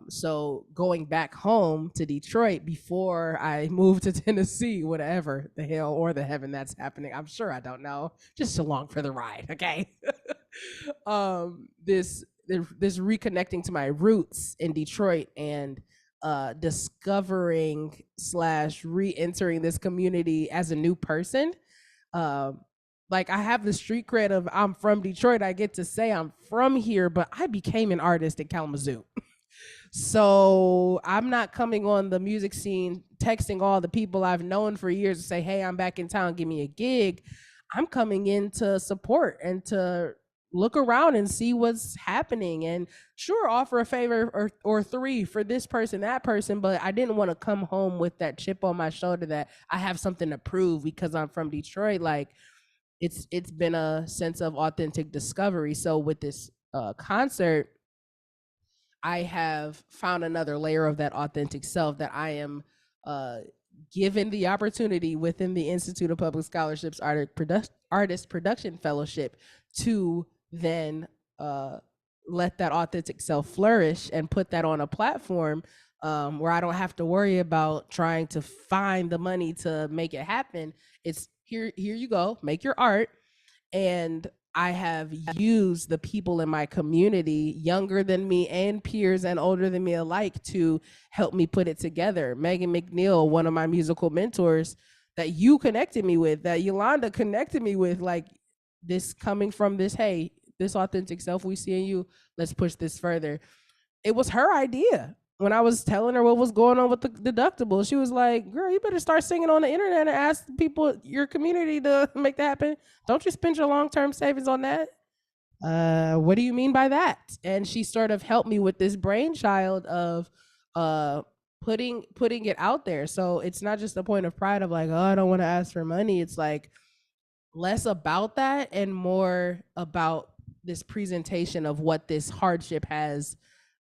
So going back home to Detroit before I moved to Tennessee, whatever the hell or the heaven that's happening, I'm sure I don't know. Just along for the ride, okay? This reconnecting to my roots in Detroit and discovering slash re-entering this community as a new person. Um, like I have the street cred of I'm from Detroit. I get to say I'm from here, but I became an artist in Kalamazoo. So I'm not coming on the music scene, texting all the people I've known for years to say, hey, I'm back in town, give me a gig. I'm coming in to support and to look around and see what's happening and sure offer a favor or three for this person, that person. But I didn't want to come home with that chip on my shoulder that I have something to prove because I'm from Detroit. Like it's been a sense of authentic discovery. So with this concert, I have found another layer of that authentic self that I am uh, given the opportunity within the Institute of Public Scholarships Artist Production Fellowship to then let that authentic self flourish and put that on a platform where I don't have to worry about trying to find the money to make it happen. It's here you go, make your art, and I have used the people in my community, younger than me and peers and older than me alike, to help me put it together. Megan McNeil, one of my musical mentors that you connected me with, that Yolanda connected me with, like this coming from this, hey, this authentic self we see in you, let's push this further. It was her idea. When I was telling her what was going on with the deductible, she was like, girl, you better start singing on the internet and ask people, your community, to make that happen. Don't you spend your long-term savings on that? What do you mean by that? And she sort of helped me with this brainchild of uh putting it out there. So it's not just a point of pride of like, oh, I don't want to ask for money. It's like less about that and more about this presentation of what this hardship has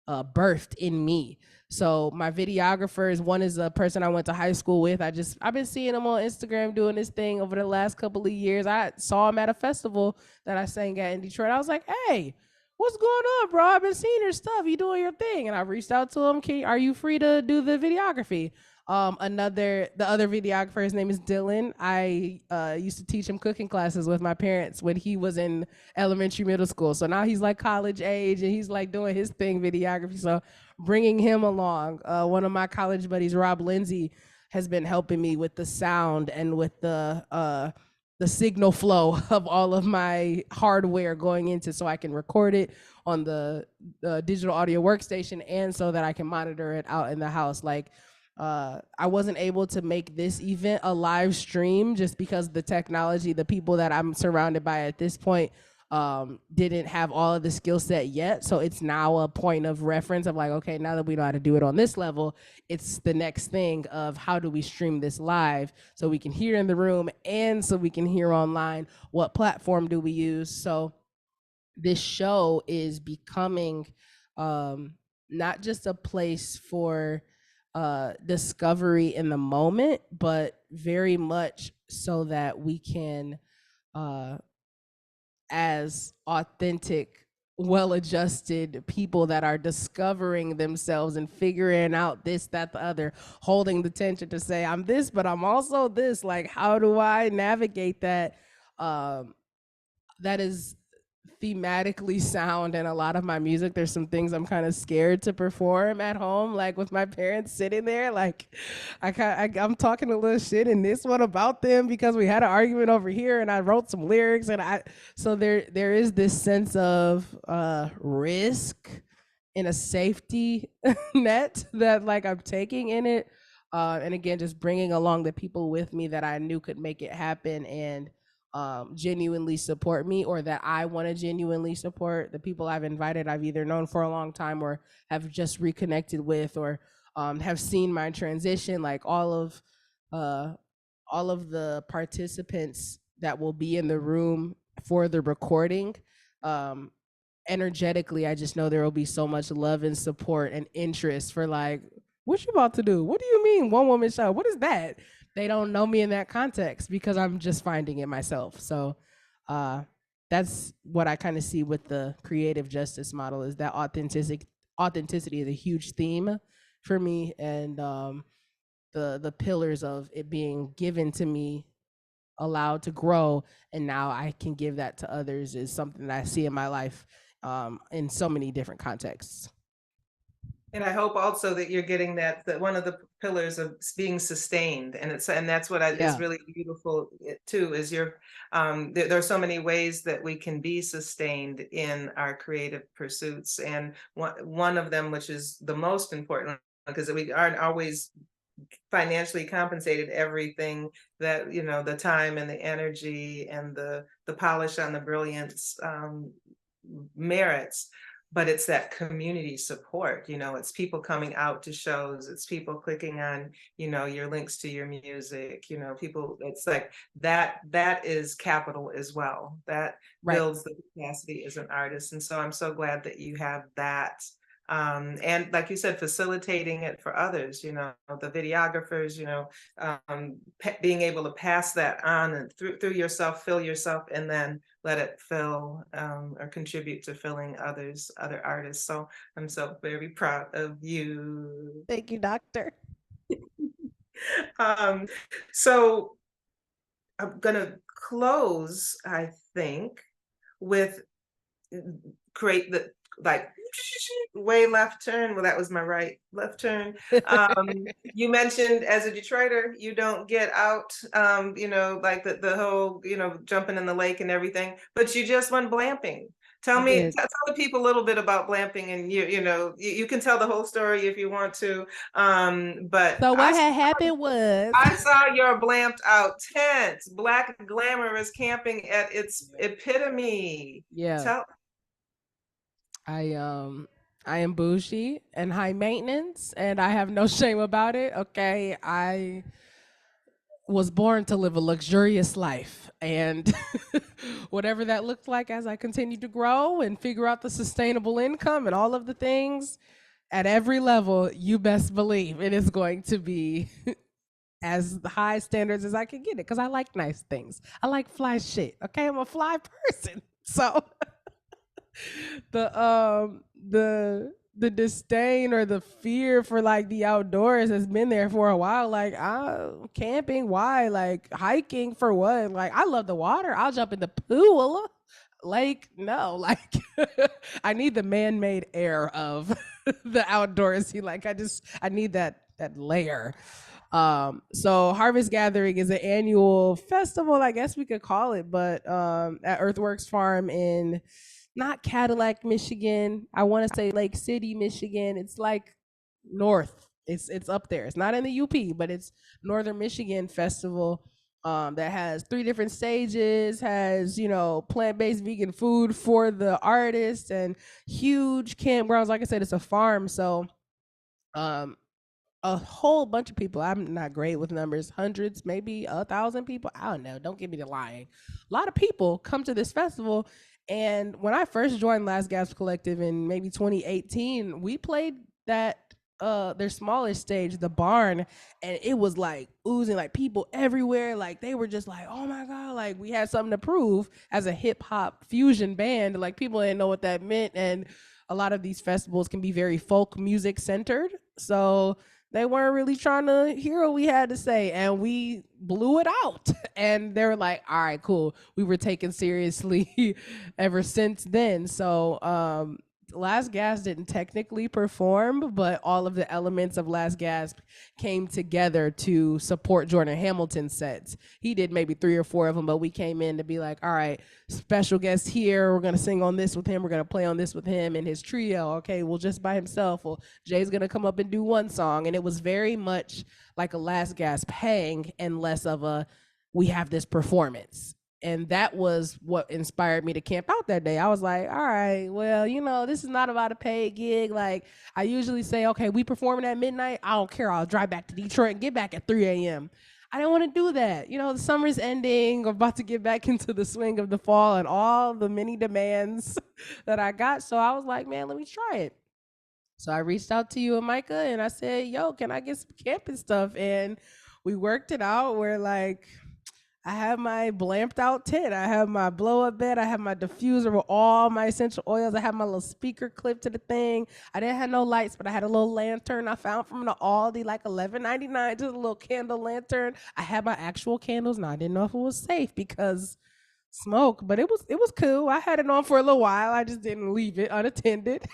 birthed in me. So my videographers, one is a person I went to high school with. I've been seeing him on Instagram doing this thing over the last couple of years. I saw him at a festival that I sang at in Detroit. I was like, hey, what's going on, bro? I've been seeing your stuff. You doing your thing. And I reached out to him. Are you free to do the videography? The other videographer, his name is Dylan. I used to teach him cooking classes with my parents when he was in elementary, middle school. So now he's like college age and he's like doing his thing, videography. So bringing him along. One of my college buddies, Rob Lindsay, has been helping me with the sound and with the the signal flow of all of my hardware going into, so I can record it on the digital audio workstation, and so that I can monitor it out in the house. Like, I wasn't able to make this event a live stream just because the technology, the people that I'm surrounded by at this point, didn't have all of the skill set yet. So it's now a point of reference of like, okay, now that we know how to do it on this level, it's the next thing of how do we stream this live so we can hear in the room and so we can hear online. What platform do we use? So this show is becoming, um, not just a place for discovery in the moment, but very much so that we can, uh, as authentic, well-adjusted people that are discovering themselves and figuring out this, that, the other, holding the tension to say, I'm this, but I'm also this. Like, how do I navigate that? Um, that is thematically sound in a lot of my music. There's some things I'm kind of scared to perform at home, like with my parents sitting there. Like, I'm talking a little shit in this one about them because we had an argument over here, and I wrote some lyrics, and I so there is this sense of risk in a safety net that like I'm taking in it. And again, just bringing along the people with me that I knew could make it happen, and genuinely support me, or that I want to genuinely support. The people I've invited, I've either known for a long time or have just reconnected with, or have seen my transition. Like uh, all of the participants that will be in the room for the recording, um, energetically, I just know there will be so much love and support and interest for like, what you about to do? What do you mean one woman show? What is that? They don't know me in that context because I'm just finding it myself. So uh, that's what I kind of see with the creative justice model, is that authenticity is a huge theme for me, and the pillars of it being given to me, allowed to grow, and now I can give that to others, is something that I see in my life, in so many different contexts. And I hope also that you're getting that one of the pillars of being sustained, and that's what is Yeah. really beautiful too. Is there are so many ways that we can be sustained in our creative pursuits, and one of them, which is the most important, because we aren't always financially compensated everything that, the time and the energy and the polish on the brilliance merits, but it's that community support. It's people coming out to shows, it's people clicking on, your links to your music, people. It's like that is capital as well, that Right. builds the capacity as an artist. And so I'm so glad that you have that, and like you said, facilitating it for others, the videographers, being able to pass that on and through yourself, fill yourself, and then let it fill, or contribute to filling other artists. So I'm so very proud of you. Thank you, doctor. Um, so I'm gonna close, I think, with create the like way left turn. Well, that was my right left turn. You mentioned as a Detroiter, you don't get out, like the whole, jumping in the lake and everything, but you just went glamping. I did. Tell the people a little bit about glamping, and you can tell the whole story if you want to. But So what had happened was, I saw your blamped out tent, black glamorous camping at its epitome. yeah, Tell I um I am bougie and high maintenance, and I have no shame about it. Okay, I was born to live a luxurious life, and whatever that looked like as I continued to grow and figure out the sustainable income and all of the things at every level, you best believe it is going to be as high standards as I can get it, because I like nice things. I like fly shit. Okay, I'm a fly person. So the disdain or the fear for like the outdoors has been there for a while. Like, camping, why? Like, hiking for what? Like, I love the water. I'll jump in the pool. Lake, no. Like, I need the man-made air of the outdoorsy. Like, I need that layer. So Harvest Gathering is an annual festival, I guess we could call it, but at Earthworks Farm in not Cadillac, Michigan. I want to say Lake City, Michigan. It's like north. It's up there. It's not in the UP, but it's Northern Michigan Festival. That has three different stages, has, plant-based vegan food for the artists and huge campgrounds. Like I said, it's a farm, so um a whole bunch of people. I'm not great with numbers, hundreds, maybe 1,000 people. I don't know. Don't give me the lying. A lot of people come to this festival. And when I first joined Last Gasp Collective in maybe 2018, we played that their smallest stage, the barn, and it was like oozing, like people everywhere. Like they were just like, oh my God, like we had something to prove as a hip hop fusion band. Like people didn't know what that meant. And a lot of these festivals can be very folk music centered. So they weren't really trying to hear what we had to say, and we blew it out. And they were like, all right, cool. We were taken seriously ever since then. So Last Gasp didn't technically perform, but all of the elements of Last Gasp came together to support Jordan Hamilton's sets. He did maybe three or four of them, but we came in to be like, all right, special guest here. We're gonna sing on this with him. We're gonna play on this with him and his trio. Okay, well, just by himself. Well, Jay's gonna come up and do one song, and it was very much like a Last Gasp hang and less of a we have this performance. And that was what inspired me to camp out that day. I was like, all right, well, this is not about a paid gig. Like I usually say, okay, we performing at midnight. I don't care. I'll drive back to Detroit and get back at 3 a.m. I didn't want to do that. The summer's ending. I'm about to get back into the swing of the fall and all the many demands that I got. So I was like, man, let me try it. So I reached out to you and Micah and I said, yo, can I get some camping stuff? And we worked it out where like I have my blamped out tent. I have my blow up bed. I have my diffuser with all my essential oils. I have my little speaker clip to the thing. I didn't have no lights, but I had a little lantern I found from the Aldi, like 11.99, just a little candle lantern. I had my actual candles. Now I didn't know if it was safe because smoke, but it was cool. I had it on for a little while. I just didn't leave it unattended.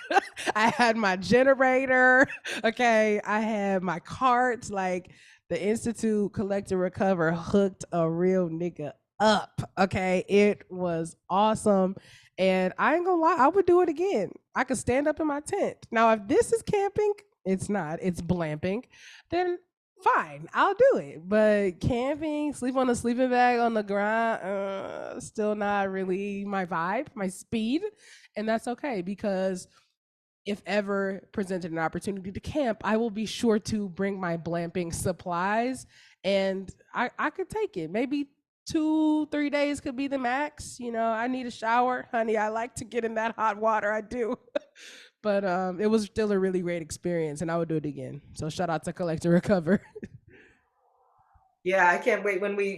I had my generator. Okay, I had my carts. Like the Institute Collect and Recover hooked a real nigga up. Okay, it was awesome. And I ain't gonna lie, I would do it again. I could stand up in my tent. Now, if this is camping, it's not, it's blamping, then fine, I'll do it. But camping, sleep on a sleeping bag on the ground, still not really my vibe, my speed. And that's okay because if ever presented an opportunity to camp, I will be sure to bring my blamping supplies and I could take it. Maybe 2, 3 days could be the max. I need a shower, honey. I like to get in that hot water. I do. But it was still a really great experience and I would do it again. So shout out to Collect and Recover. Yeah, I can't wait when we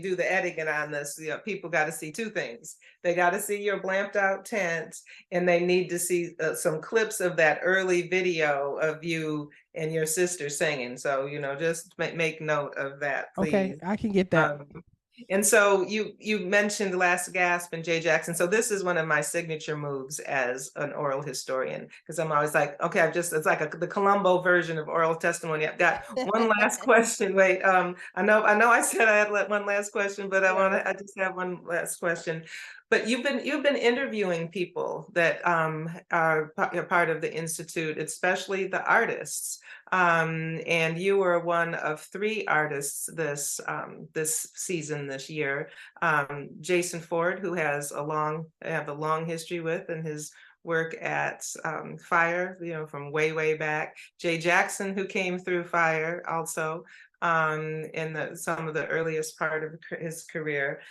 do the editing on this, people got to see two things. They got to see your blamped out tent and they need to see some clips of that early video of you and your sister singing. So, just make note of that, Okay, please. I can get that. Um, and so you mentioned Last Gasp and Jay Jackson. So this is one of my signature moves as an oral historian, because I'm always like, okay, it's like the Columbo version of oral testimony. I've got one last question. Wait, I know I said I had one last question, but Yeah. I just have one last question. But you've been interviewing people that are part of the Institute, especially the artists. And you were one of three artists this season, this year. Jason Ford, who I have a long history with, and his work at Fire, from way back. Jay Jackson, who came through Fire also in some of the earliest part of his career.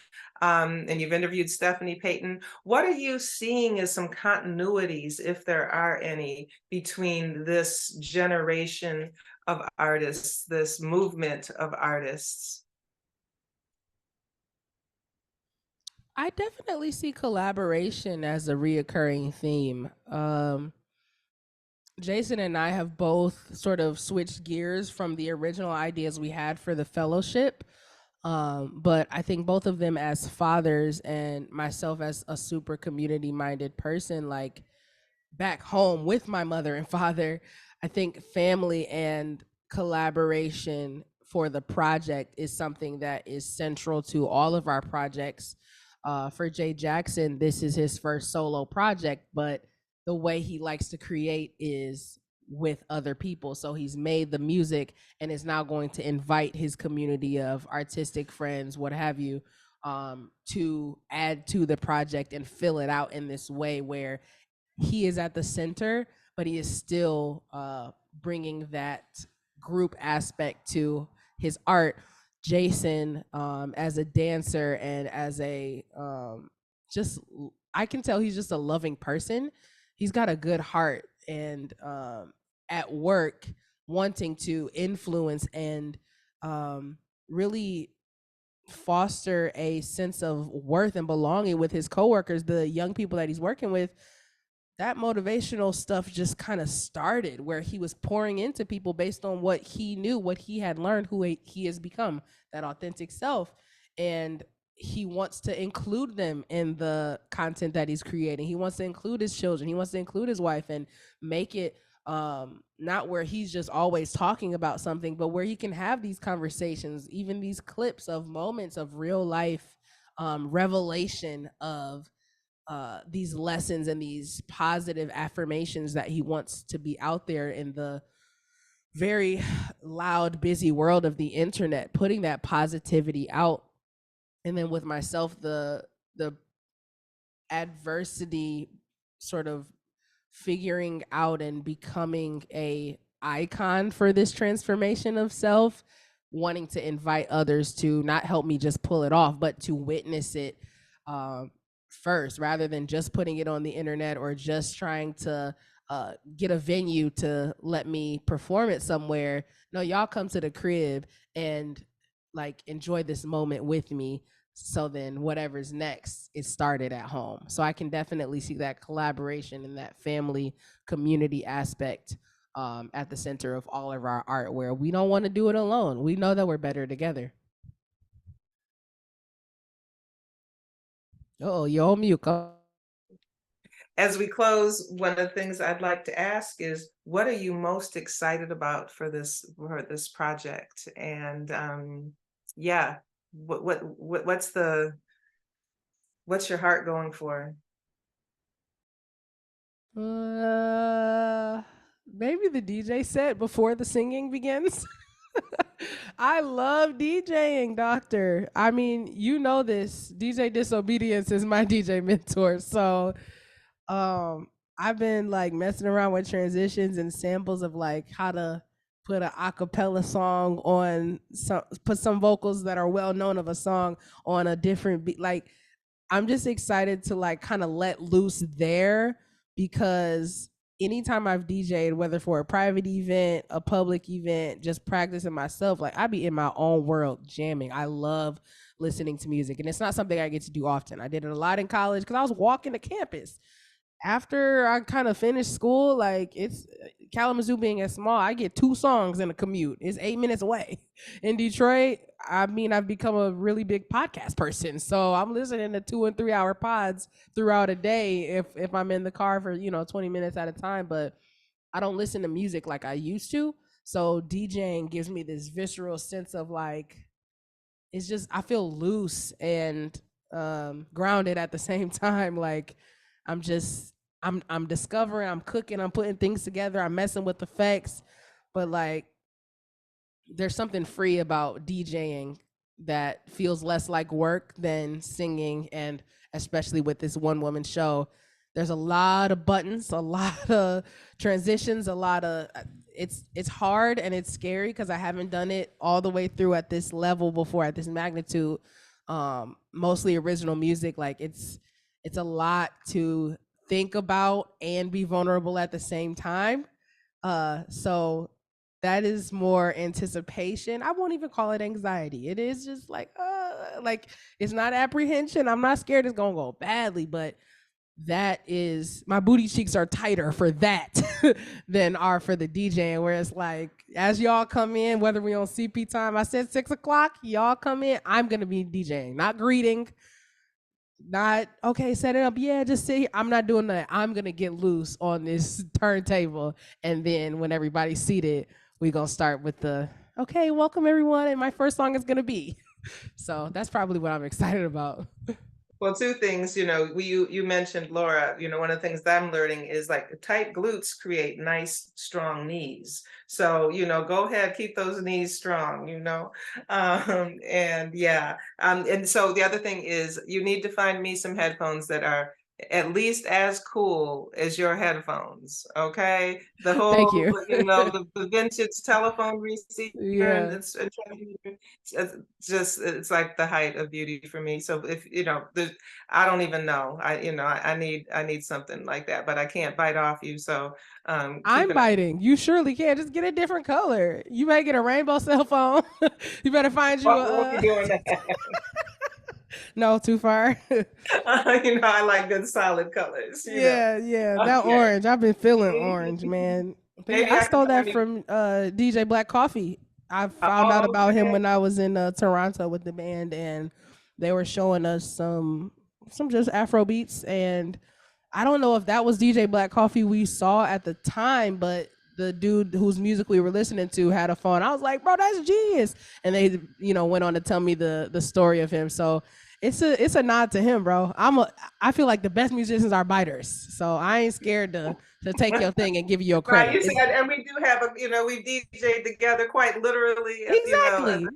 And you've interviewed Stephanie Payton. What are you seeing as some continuities, if there are any, between this generation of artists, this movement of artists? I definitely see collaboration as a reoccurring theme. Jason and I have both sort of switched gears from the original ideas we had for the fellowship. But I think both of them as fathers and myself as a super community minded person, like back home with my mother and father, I think family and collaboration for the project is something that is central to all of our projects. For Jay Jackson, this is his first solo project, but the way he likes to create is with other people. So he's made the music and is now going to invite his community of artistic friends, what have you, to add to the project and fill it out in this way where he is at the center, but he is still bringing that group aspect to his art. Jason, as a dancer and as a just, I can tell he's just a loving person. He's got a good heart, and at work, wanting to influence and really foster a sense of worth and belonging with his coworkers, the young people that he's working with. That motivational stuff just kind of started where he was pouring into people based on what he knew, what he had learned, who he has become, that authentic self. And he wants to include them in the content that he's creating. He wants to include his children. He wants to include his wife and make it not where he's just always talking about something, but where he can have these conversations, even these clips of moments of real life revelation of these lessons and these positive affirmations that he wants to be out there in the very loud, busy world of the internet, putting that positivity out. And then with myself, the adversity sort of figuring out and becoming a icon for this transformation of self, wanting to invite others to not help me just pull it off, but to witness it um, first, rather than just putting it on the internet or just trying to get a venue to let me perform it somewhere. No, y'all come to the crib and like enjoy this moment with me. So then whatever's next is started at home. So I can definitely see that collaboration and that family community aspect at the center of all of our art, where we don't want to do it alone. We know that we're better together. Oh, you're on mute. As we close, one of the things I'd like to ask is, what are you most excited about for this project? And yeah, what's your heart going for? Uh, Maybe the DJ set before the singing begins. I love DJing, doctor. I mean, you know this. DJ Disobedience is my DJ mentor. So, um I've been like messing around with transitions and samples of like how to put a acapella song on some, put some vocals that are well known of a song on a different beat. Like, I'm just excited to like kind of let loose there, because anytime I've DJed, whether for a private event, a public event, just practicing myself, like I be in my own world jamming. I love listening to music, and it's not something I get to do often. I did it a lot in college because I was walking to campus after I kind of finished school. Like, it's Kalamazoo being as small, I get 2 songs in a commute. It's 8 minutes away. In Detroit, I mean, I've become a really big podcast person, so I'm listening to 2 and 3 hour pods throughout a day if I'm in the car for 20 minutes at a time. But I don't listen to music like I used to. So DJing gives me this visceral sense of like, it's just, I feel loose and grounded at the same time. Like, I'm just I'm discovering, I'm cooking, I'm putting things together, I'm messing with effects, but like there's something free about DJing that feels less like work than singing. And especially with this one woman show, there's a lot of buttons, a lot of transitions, a lot of it's hard and it's scary because I haven't done it all the way through at this level before, at this magnitude. Mostly original music. Like, it's a lot to think about and be vulnerable at the same time. So that is more anticipation. I won't even call it anxiety. It is just like it's not apprehension. I'm not scared it's gonna go badly, but that is, my booty cheeks are tighter for that than are for the DJing. Where it's like, as y'all come in, whether we on CP time, I said 6 o'clock, y'all come in, I'm gonna be DJing, not greeting, not okay, set it up. Yeah, just sit here. I'm not doing that. I'm gonna get loose on this turntable, and then when everybody's seated, we gonna start with okay, welcome everyone, and my first song is gonna be. So that's probably what I'm excited about. Well, two things, you mentioned Laura, one of the things that I'm learning is like tight glutes create nice, strong knees. So, go ahead, keep those knees strong. And yeah. And so the other thing is you need to find me some headphones that are at least as cool as your headphones. Okay. The Thank whole, you. the vintage telephone receiver and Yeah. it's it's like the height of beauty for me. So if I don't even know. I need something like that, but I can't bite off you. So keep I'm an eye. biting. You surely can. Just get a different color. You may get a rainbow cell phone. You better find you What won't be a. doing that? No, too far. I like good solid colors. Yeah, yeah. That Okay. orange. I've been feeling orange, Mhm. man. But yeah, Maybe I I can stole that find you. from DJ Black Coffee. I found out Oh, about him okay. when I was in Toronto with the band, and they were showing us some just Afro beats, and I don't know if that was DJ Black Coffee we saw at the time, but the dude whose music we were listening to had a phone. I was like, bro, that's genius. And they, went on to tell me the story of him. So it's a nod to him, bro. I feel like the best musicians are biters. So I ain't scared to take your thing and give you your Right, credit. you It's said, and we do have we've DJed together quite literally. exactly.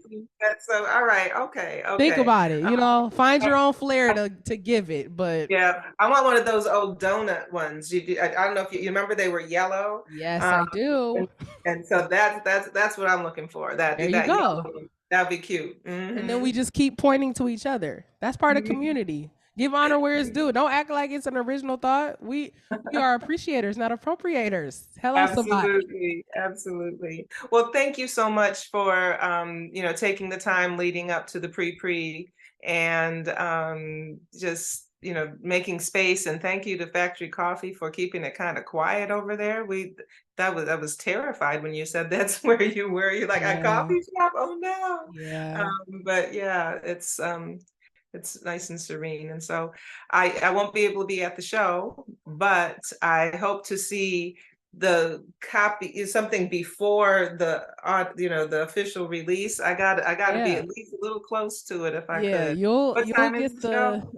So all right, okay, Think okay. about it. Find your own flair to give it. But Yeah, I want one of those old donut ones. I don't know if you remember they were yellow. yes, Um, I do. and so that's what I'm looking for. That There you that yellow go. one. That'd be cute. And then we just keep pointing to each other. That's part of community. Give honor where it's due. Don't act like it's an original thought. We are appreciators, not appropriators. Hello, somebody. Absolutely, absolutely. Well, thank you so much for taking the time leading up to the pre and just making space. And thank you to Factory Coffee for keeping it kind of quiet over there. I was terrified when you said that's where you were. You're like, a Yeah, coffee shop? Oh no. yeah, But yeah, it's nice and serene. And so I won't be able to be at the show, but I hope to see the copy is something before the official release. I gotta be yeah, at least a little close to it if I yeah. could. You'll What you'll time is get the show?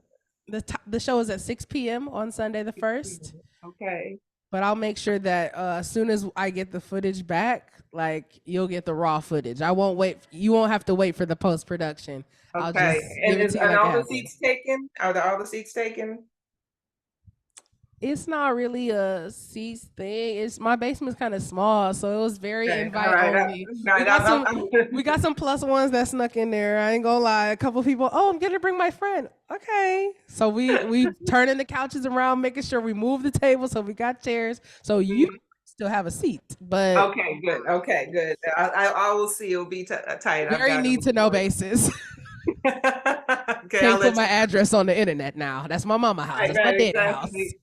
the show is at 6 p.m. on Sunday the 1st. Okay. But I'll make sure that as soon as I get the footage back, like you'll get the raw footage. I won't wait. You won't have to wait for the post production. I'll Okay. just And give it is to you and like it all the happened. seats taken? Are all the seats taken? It's not really a seats thing. It's my basement's kind of small, so it was very Okay. All invite right. only. We Right. got some we I'm got some plus ones that snuck in there. I ain't gonna lie. A couple people, oh, I'm gonna bring my friend. Okay. So we turning the couches around, making sure we move the table so we got chairs. So you still have a seat, but Okay, good. Okay, good. I will see. It'll be tight. I've very got to need look to know forward. basis. Okay, I'll Can't put let my you address on the internet now. That's my mama house. Right, That's my right, daddy house. exactly.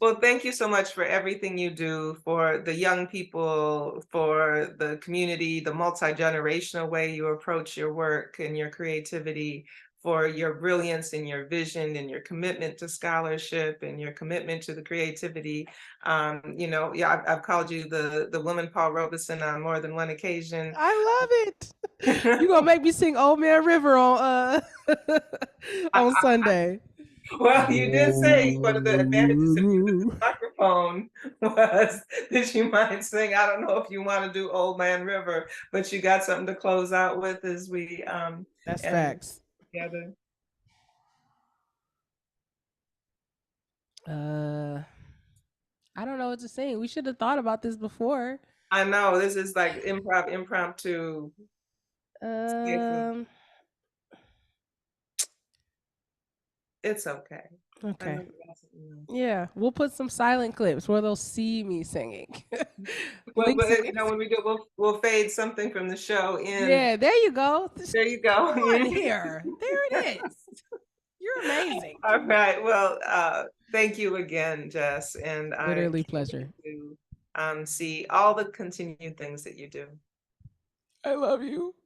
Well, thank you so much for everything you do for the young people, for the community, the multi-generational way you approach your work and your creativity, for your brilliance and your vision and your commitment to scholarship and your commitment to the creativity. Yeah, I've called you the woman Paul Robeson on more than one occasion. I love it. You gonna make me sing Old Man River on on Sunday. Well, you did say one of the advantages of using this microphone was that you might sing. I don't know if you want to do Old Man River, but you got something to close out with as we That's end facts. together. Uh, I don't know what to sing. We should have thought about this before. I know this is like impromptu. Um, It's okay. I know okay. you got something else. Yeah, we'll put some silent clips where they'll see me singing. Well, Link but some when we do, we'll fade something from the show in. Yeah, there you go. There you Come go. on here. There it is. You're amazing. All right. Well, thank you again, Jess, and I Literally can't wait pleasure. to see all the continued things that you do. I love you.